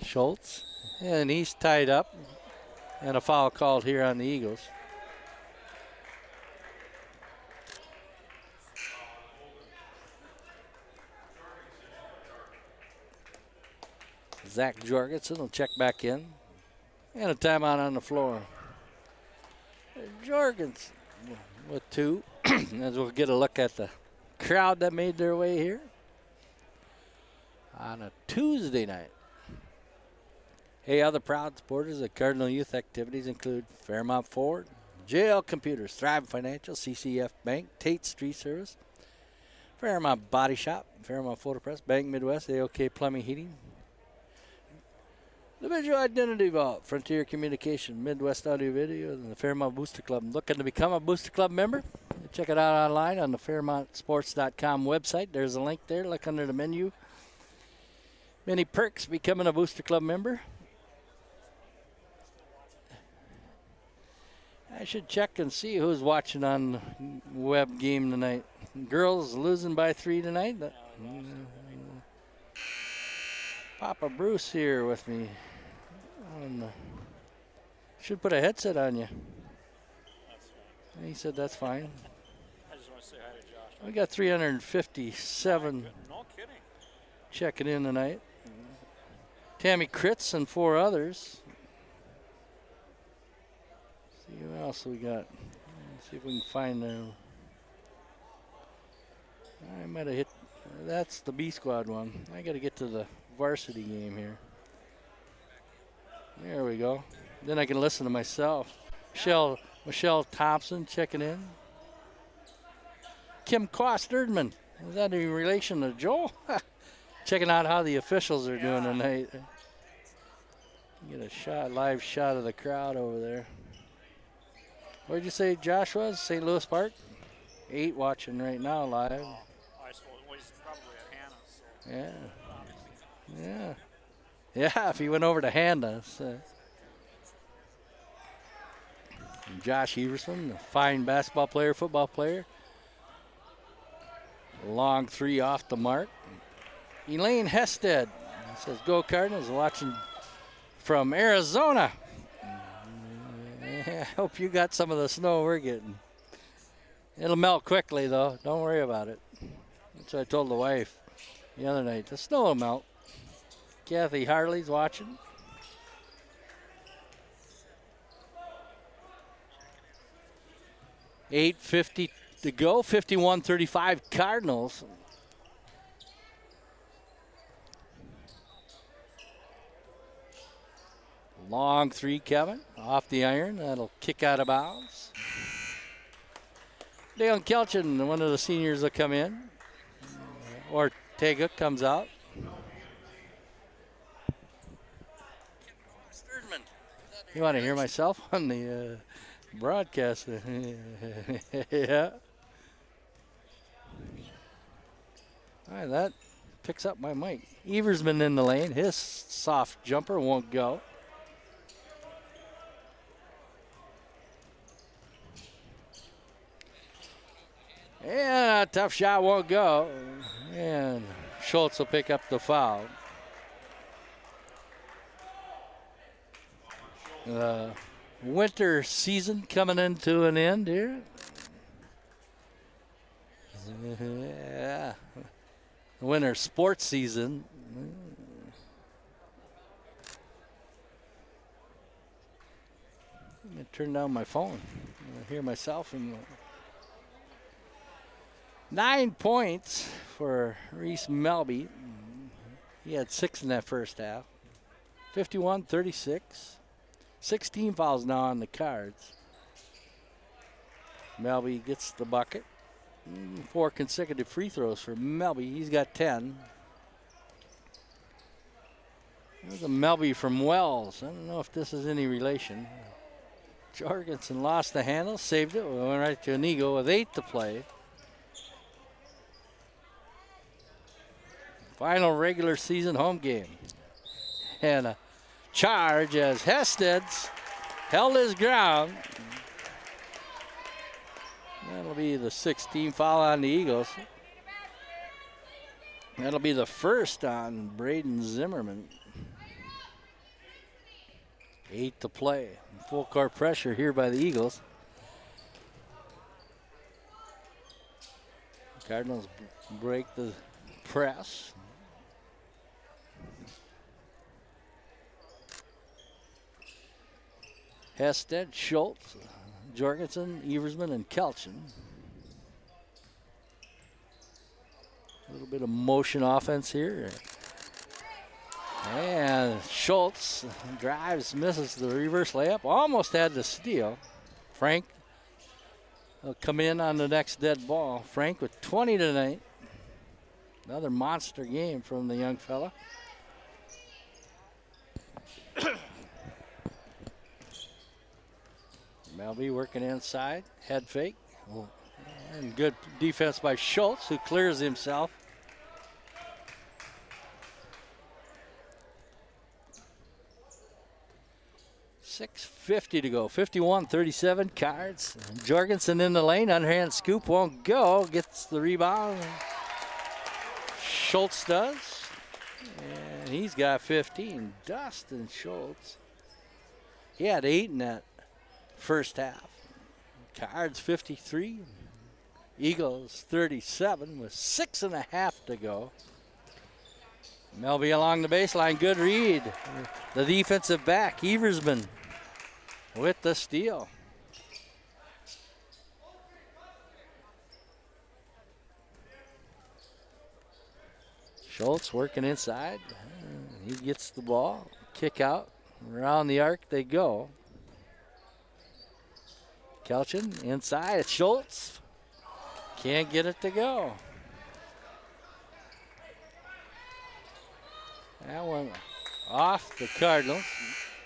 Schultz, and he's tied up, and a foul called here on the Eagles. Zach Jorgensen will check back in. And a timeout on the floor. Jorgensen with 2. As we'll get a look at the crowd that made their way here on a Tuesday night. Hey, other proud supporters of Cardinal Youth activities include Fairmont Ford, JL Computers, Thrive Financial, CCF Bank, Tate Street Service, Fairmont Body Shop, Fairmont Photo Press, Bank Midwest, AOK Plumbing Heating, the Visual Identity Vault, Frontier Communication, Midwest Audio Video, and the Fairmont Booster Club. Looking to become a Booster Club member? Check it out online on the FairmontSports.com website. There's a link there. Look under the menu. Many perks becoming a Booster Club member. I should check and see who's watching on the web game tonight. Girls losing by 3 tonight. Papa Bruce here with me. Should put a headset on you. That's fine. He said that's fine. I just want to say hi to Josh. We got 357 No kidding. checking in tonight. Tammy Kritz and 4 others. See who else we got. Let's see if we can find them. I might have hit. That's the B squad one. I got to get to the varsity game here. There we go. Then I can listen to myself. Michelle Thompson checking in. Kim Kost-Erdman. Is that in relation to Joel? Checking out how the officials are doing tonight. Get a live shot of the crowd over there. Where'd you say Josh was? St. Louis Park? 8 watching right now live. I suppose he's probably at Hannah. So. Yeah. Yeah, if he went over to Hannah. Josh Everson, a fine basketball player, football player. Long 3 off the mark. Elaine Hested says, "Go Cardinals," watching from Arizona. I hope you got some of the snow we're getting. It'll melt quickly, though. Don't worry about it. That's what I told the wife the other night. The snow will melt. Kathy Harley's watching. $8:50 to go. 51-35 Cardinals. Long 3, Kevin, off the iron. That'll kick out of bounds. Dale Kelchin, one of the seniors, will come in. Ortega comes out. You want to hear myself on the broadcast? Yeah. All right, that picks up my mic. Eversman in the lane. His soft jumper won't go. And a tough shot won't go. And Schultz will pick up the foul. Winter season coming into an end here. Yeah. Winter sports season. Let me turn down my phone. I hear myself. 9 points for Reese Melby. He had 6 in that first half. 51-36. 16 fouls now on the Cards. Melby gets the bucket. 4 consecutive free throws for Melby. He's got 10. There's a Melby from Wells. I don't know if this is any relation. Jorgensen lost the handle, saved it, went right to Inigo with 8 to play. Final regular season home game. And a charge as Hested's held his ground. That'll be the 16th foul on the Eagles. That'll be the first on Braden Zimmerman. 8 to play. Full court pressure here by the Eagles. Cardinals break the press. Hested, Schultz, Jorgensen, Eversman, and Kelchen. A little bit of motion offense here. And Schultz drives, misses the reverse layup. Almost had the steal. Frank will come in on the next dead ball. Frank with 20 tonight. Another monster game from the young fella. Melby working inside. Head fake. Oh, and good defense by Schultz, who clears himself. .650 to go. 51-37 Cards. Jorgensen in the lane. Underhand scoop won't go. Gets the rebound. Schultz does. And he's got 15. Dustin Schultz. He had 8 in that first half. Cards 53. Eagles 37 with 6.5 to go. Melby along the baseline. Good read. The defensive back, Eversman, with the steal. Schultz working inside. He gets the ball. Kick out. Around the arc they go. Kelchen inside. It's Schultz. Can't get it to go. That one off the Cardinals.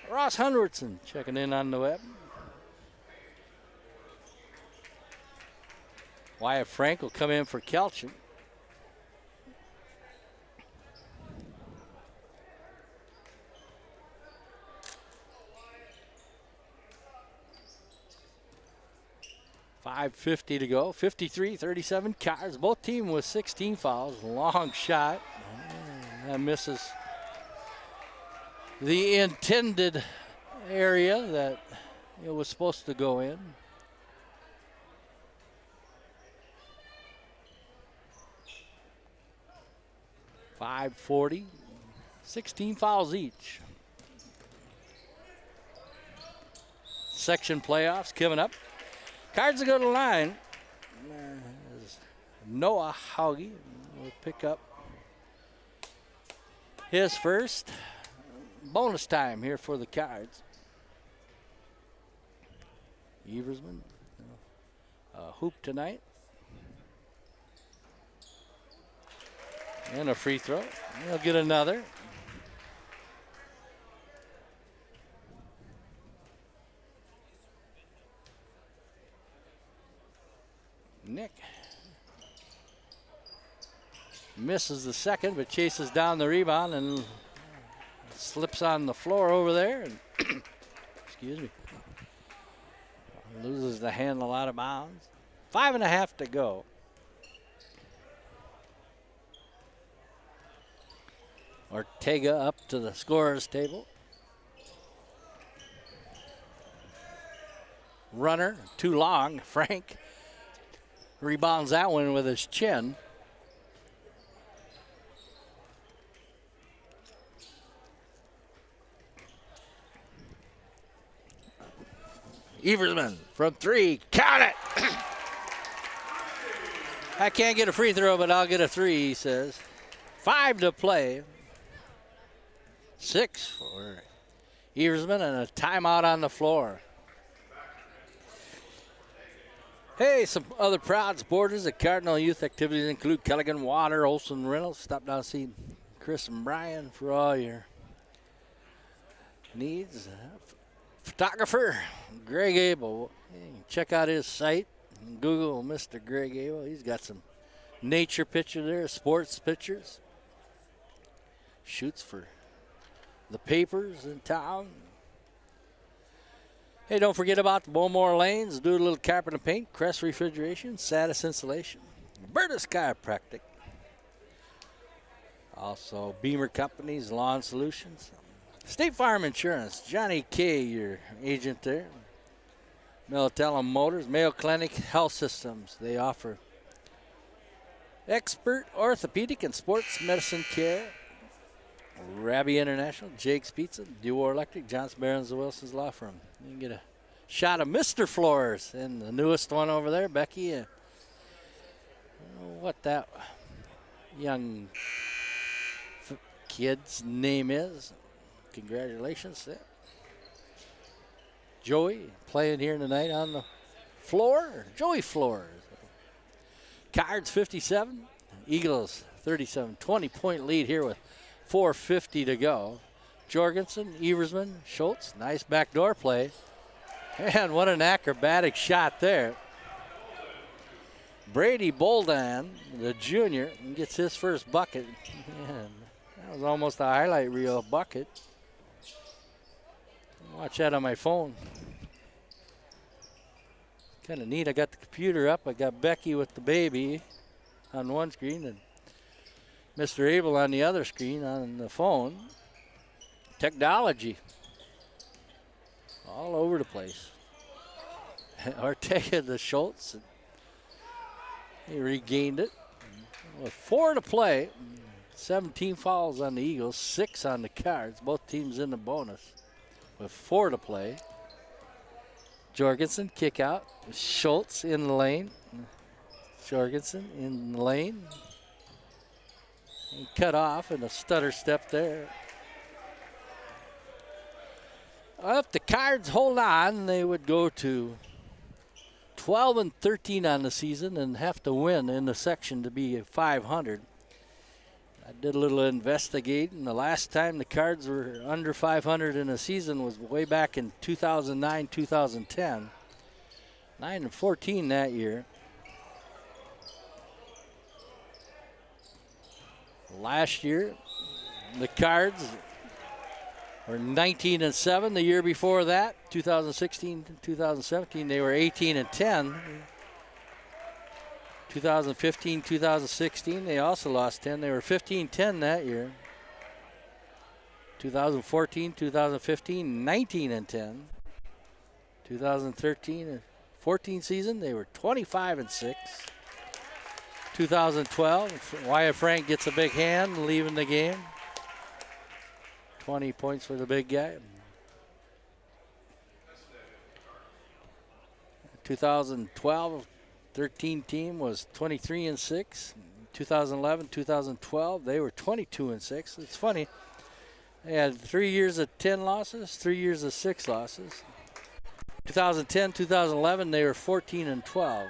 Ross Hundredson checking in on the web. Wyatt Frank will come in for Kelchen. .550 to go. 53-37 Cards. Both teams with 16 fouls. Long shot. That misses the intended area that it was supposed to go in. .540. 16 fouls each. Section playoffs coming up. Cards will go to the line. Noah Hauge will pick up his first. Bonus time here for the Cards. Eversman, hoop tonight. And a free throw. He'll get another. Nick misses the second, but chases down the rebound and slips on the floor over there. And excuse me. Loses the handle out of bounds. 5.5 to go. Ortega up to the scorer's table. runner, too long. Frank rebounds that one with his chin. Eversman from 3. Count it! I can't get a free throw, but I'll get a 3, he says. 5 to play. 6 for Eversman and a timeout on the floor. Hey, some other proud supporters at Cardinal Youth activities include Kelligan Water, Olson Reynolds. Stop down and see Chris and Brian for all your needs. Photographer Greg Abel. Check out his site. Google Mr. Greg Abel. He's got some nature pictures there, sports pictures. Shoots for the papers in town. Hey, don't forget about the Bowmore Lanes. Do a little carpet and paint, Crest Refrigeration, Satis Insulation, Bertus Chiropractic. Also, Beamer Companies, Lawn Solutions. State Farm Insurance, Johnny K., your agent there. Militello Motors, Mayo Clinic Health Systems. They offer expert orthopedic and sports medicine care. Rabbi International, Jake's Pizza, Duo Electric, Johnson Barons and Wilson's Law Firm. You can get a shot of Mr. Floors and the newest one over there, Becky. I don't know what that young kid's name is. Congratulations. Joey playing here tonight on the floor. Joey Floors. Cards 57. Eagles 37. 20-point lead here with 4:50 to go. Jorgensen, Eversman, Schultz. Nice backdoor play. And what an acrobatic shot there. Brady Boldan, the junior, gets his first bucket. Man, that was almost a highlight reel bucket. Watch that on my phone. Kind of neat. I got the computer up. I got Becky with the baby on one screen and Mr. Abel on the other screen on the phone. Technology. All over the place. Ortega to Schultz. He regained it. With 4 to play. 17 fouls on the Eagles, 6 on the Cards. Both teams in the bonus. With 4 to play. Jorgensen kick out. Schultz in the lane. Jorgensen in the lane. And cut off and a stutter step there. If the Cards hold on, they would go to 12-13 on the season and have to win in the section to be 500. I did a little investigating. The last time the Cards were under 500 in a season was way back in 2009, 2010. 9-14 that year. Last year, the Cards were 19-7. The year before that, 2016, 2017, they were 18-10. 2015, 2016, they also lost 10. They were 15-10 that year. 2014, 2015, 19-10. 2013 14 season, they were 25-6. 2012, Wyatt Frank gets a big hand leaving the game. 20 points for the big guy. 2012, 13 team was 23-6. 2011, 2012, they were 22-6. It's funny. They had 3 years of 10 losses, 3 years of 6 losses. 2010, 2011, they were 14-12.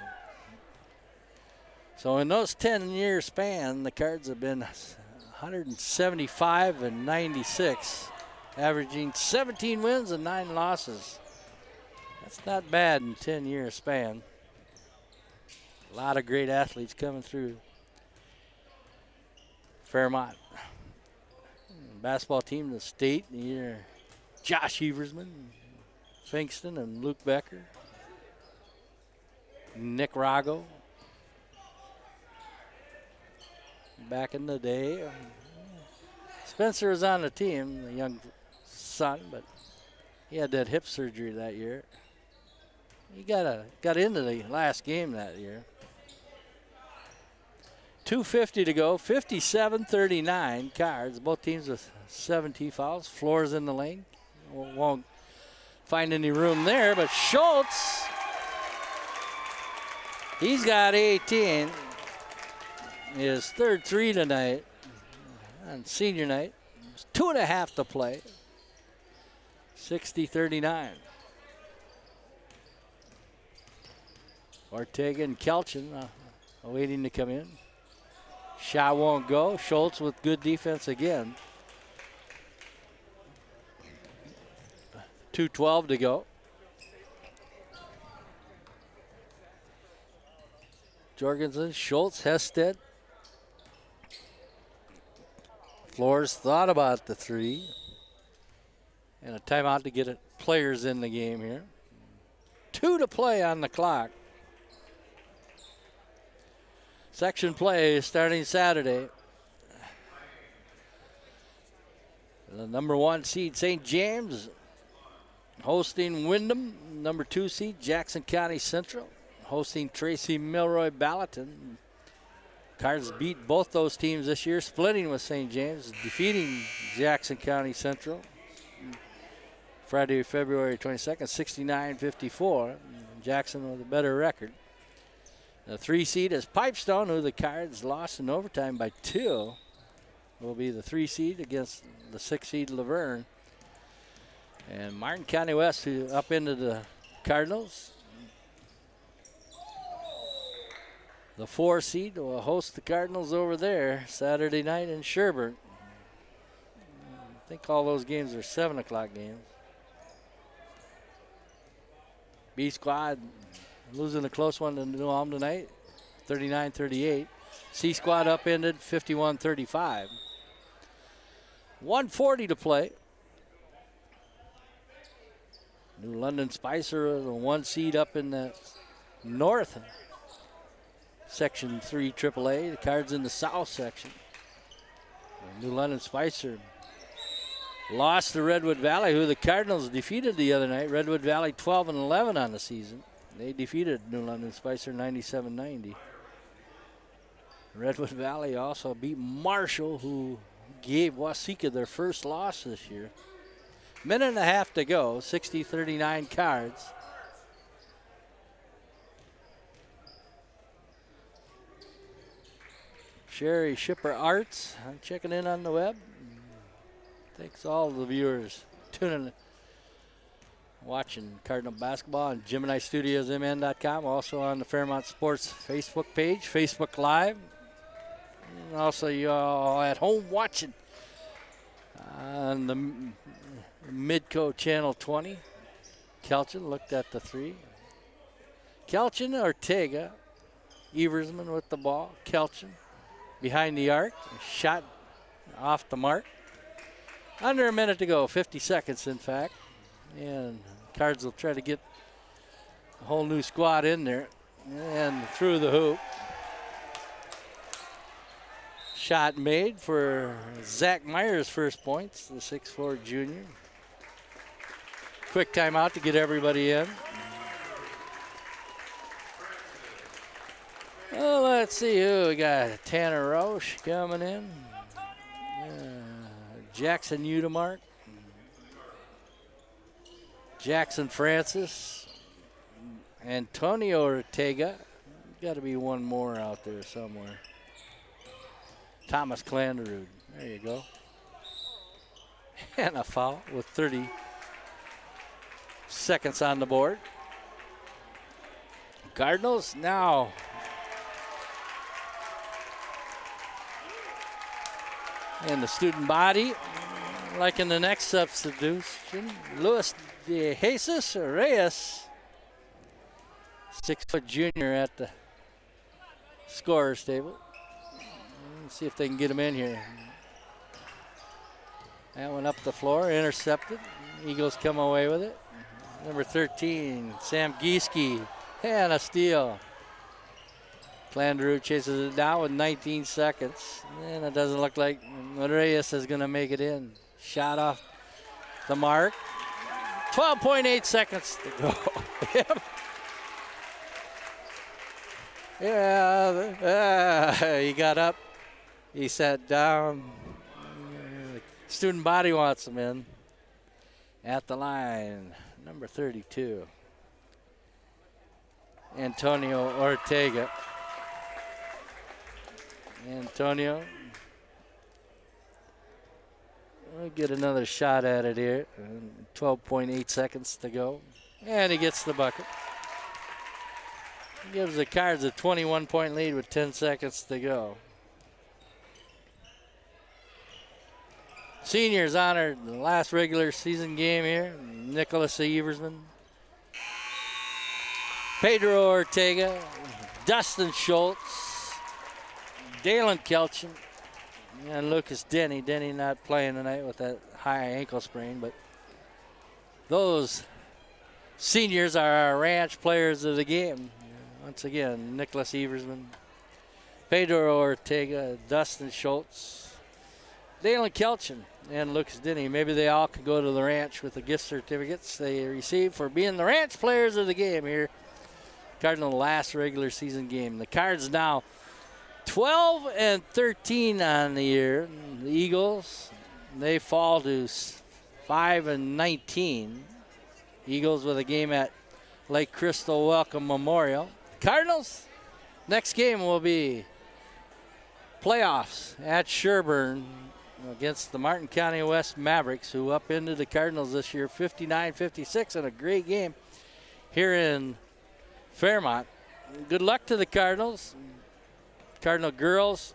So in those 10-year span, the Cards have been 175-96, averaging 17 wins and 9 losses. That's not bad in 10-year span. A lot of great athletes coming through Fairmont. Basketball team in the state, Josh Eversman, Finkston, and Luke Becker. Nick Rago. Back in the day. Spencer was on the team, the young son, but he had that hip surgery that year. He got into the last game that year. 2:50 to go, 57-39 Cards. Both teams with 7 T fouls. Floors in the lane. Won't find any room there, but Schultz, he's got 18. His third 3 tonight on senior night. 2.5 to play. 60-39. Ortega and Kelchin waiting to come in. Shot won't go. Schultz with good defense again. 2:12 to go. Jorgensen, Schultz, Hested. Flores thought about the 3. And a timeout to get players in the game here. 2 to play on the clock. Section play starting Saturday. The number 1 seed, St. James, hosting Wyndham. Number 2 seed, Jackson County Central, hosting Tracy Milroy Ballatin. Cards beat both those teams this year, splitting with St. James, defeating Jackson County Central Friday, February 22nd, 69-54. Jackson with a better record. The 3 seed is Pipestone, who the Cards lost in overtime by 2. Will be the 3 seed against the 6 seed Laverne. And Martin County West, who up into the Cardinals. The 4 seed will host the Cardinals over there Saturday night in Sherburne. I think all those games are 7 o'clock games. B squad losing a close one to New Ulm tonight, 39-38. C squad upended 51-35. 1:40 to play. New London Spicer, the 1 seed up in the north section 3 AAA. The Cards in the south section. New London Spicer lost to Redwood Valley, who the Cardinals defeated the other night. Redwood Valley 12-11 on the season. They defeated New London Spicer 97-90. Redwood Valley also beat Marshall, who gave Waseca their first loss this year. Minute and a half to go, 60-39 Cards. Sherry Shipper Arts, I'm checking in on the web. Thanks all the viewers tuning in. Watching Cardinal basketball on GeminiStudiosMN.com, also on the Fairmont Sports Facebook page, Facebook Live. And also you all at home watching on the Midco Channel 20. Kelchin looked at the 3. Kelchin, Ortega, Eversman with the ball. Kelchin behind the arc, shot off the mark. Under a minute to go, 50 seconds in fact. And Cards will try to get a whole new squad in there and through the hoop. Shot made for Zach Meyer's first points, the 6'4" junior. Quick timeout to get everybody in. Well, let's see who we got. Tanner Roche coming in. Jackson Udemark. Jackson Francis, Antonio Ortega. Got to be one more out there somewhere. Thomas Clanderud. There you go. And a foul with 30 seconds on the board. Cardinals now in the student body. Like in the next substitution, Luis De Jesus Reyes, 6' junior at the scorer's table. Let's see if they can get him in here. That one up the floor, intercepted. Eagles come away with it. Number 13, Sam Gieske, and a steal. Clanderud chases it down with 19 seconds. And it doesn't look like Reyes is going to make it in. Shot off the mark. 12.8 seconds to go. Yeah, he got up. He sat down. Student body wants him in. At the line, number 32, Antonio Ortega. Antonio will get another shot at it here. 12.8 seconds to go. And he gets the bucket. He gives the Cards a 21-point lead with 10 seconds to go. Seniors honored the last regular season game here. Nicholas Eversman, Pedro Ortega, Dustin Schultz, Dalen Kelchin, and Lucas Denny. Denny not playing tonight with that high ankle sprain, but those seniors are our ranch players of the game. Once again, Nicholas Eversman, Pedro Ortega, Dustin Schultz, Dalen Kelchin, and Lucas Denny. Maybe they all can go to the ranch with the gift certificates they received for being the ranch players of the game here. Cardinal last regular season game. The Cards now 12-13 on the year. The Eagles, they fall to 5-19. Eagles with a game at Lake Crystal Welcome Memorial. Cardinals, next game will be playoffs at Sherburne against the Martin County West Mavericks, who upended the Cardinals this year 59-56 in a great game here in Fairmont. Good luck to the Cardinals. Cardinal girls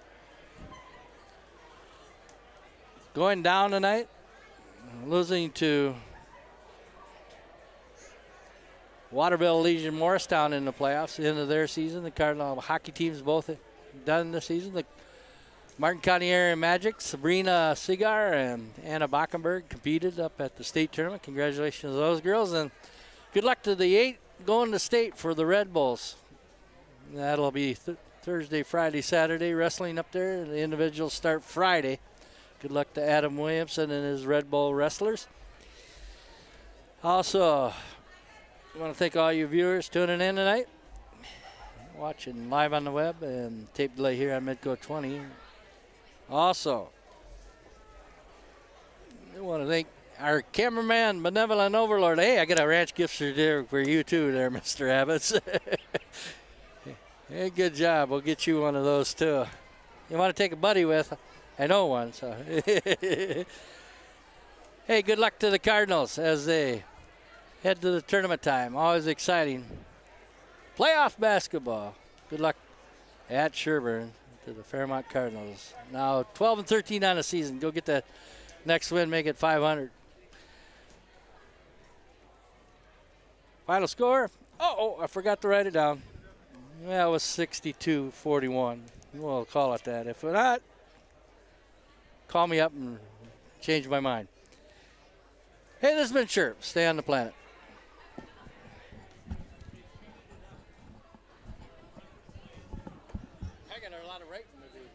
going down tonight, losing to Waterville Legion Morristown in the playoffs, the end of their season. The Cardinal hockey teams both done this season. The Martin County Area Magic, Sabrina Segar and Anna Backenberg competed up at the state tournament. Congratulations to those girls, and good luck to the 8 going to state for the Red Bulls. That'll be Thursday, Friday, Saturday wrestling up there. The individuals start Friday. Good luck to Adam Williamson and his Red Bull wrestlers. Also, I want to thank all you viewers tuning in tonight, watching live on the web and tape delay here on Midco 20. Also, I want to thank our cameraman, Benevolent Overlord. Hey, I got a ranch gift certificate for you too there, Mr. Abbots. Hey, good job. We'll get you one of those too. You want to take a buddy with? I know one. So, hey, good luck to the Cardinals as they head to the tournament time. Always exciting. Playoff basketball. Good luck at Sherburne to the Fairmont Cardinals. Now 12-13 on the season. Go get that next win, make it 500. Final score? Oh, I forgot to write it down. Yeah, it was 62-41. We'll call it that. If not, call me up and change my mind. Hey, this has been Chirp. Stay on the planet. I got a lot of writing to do.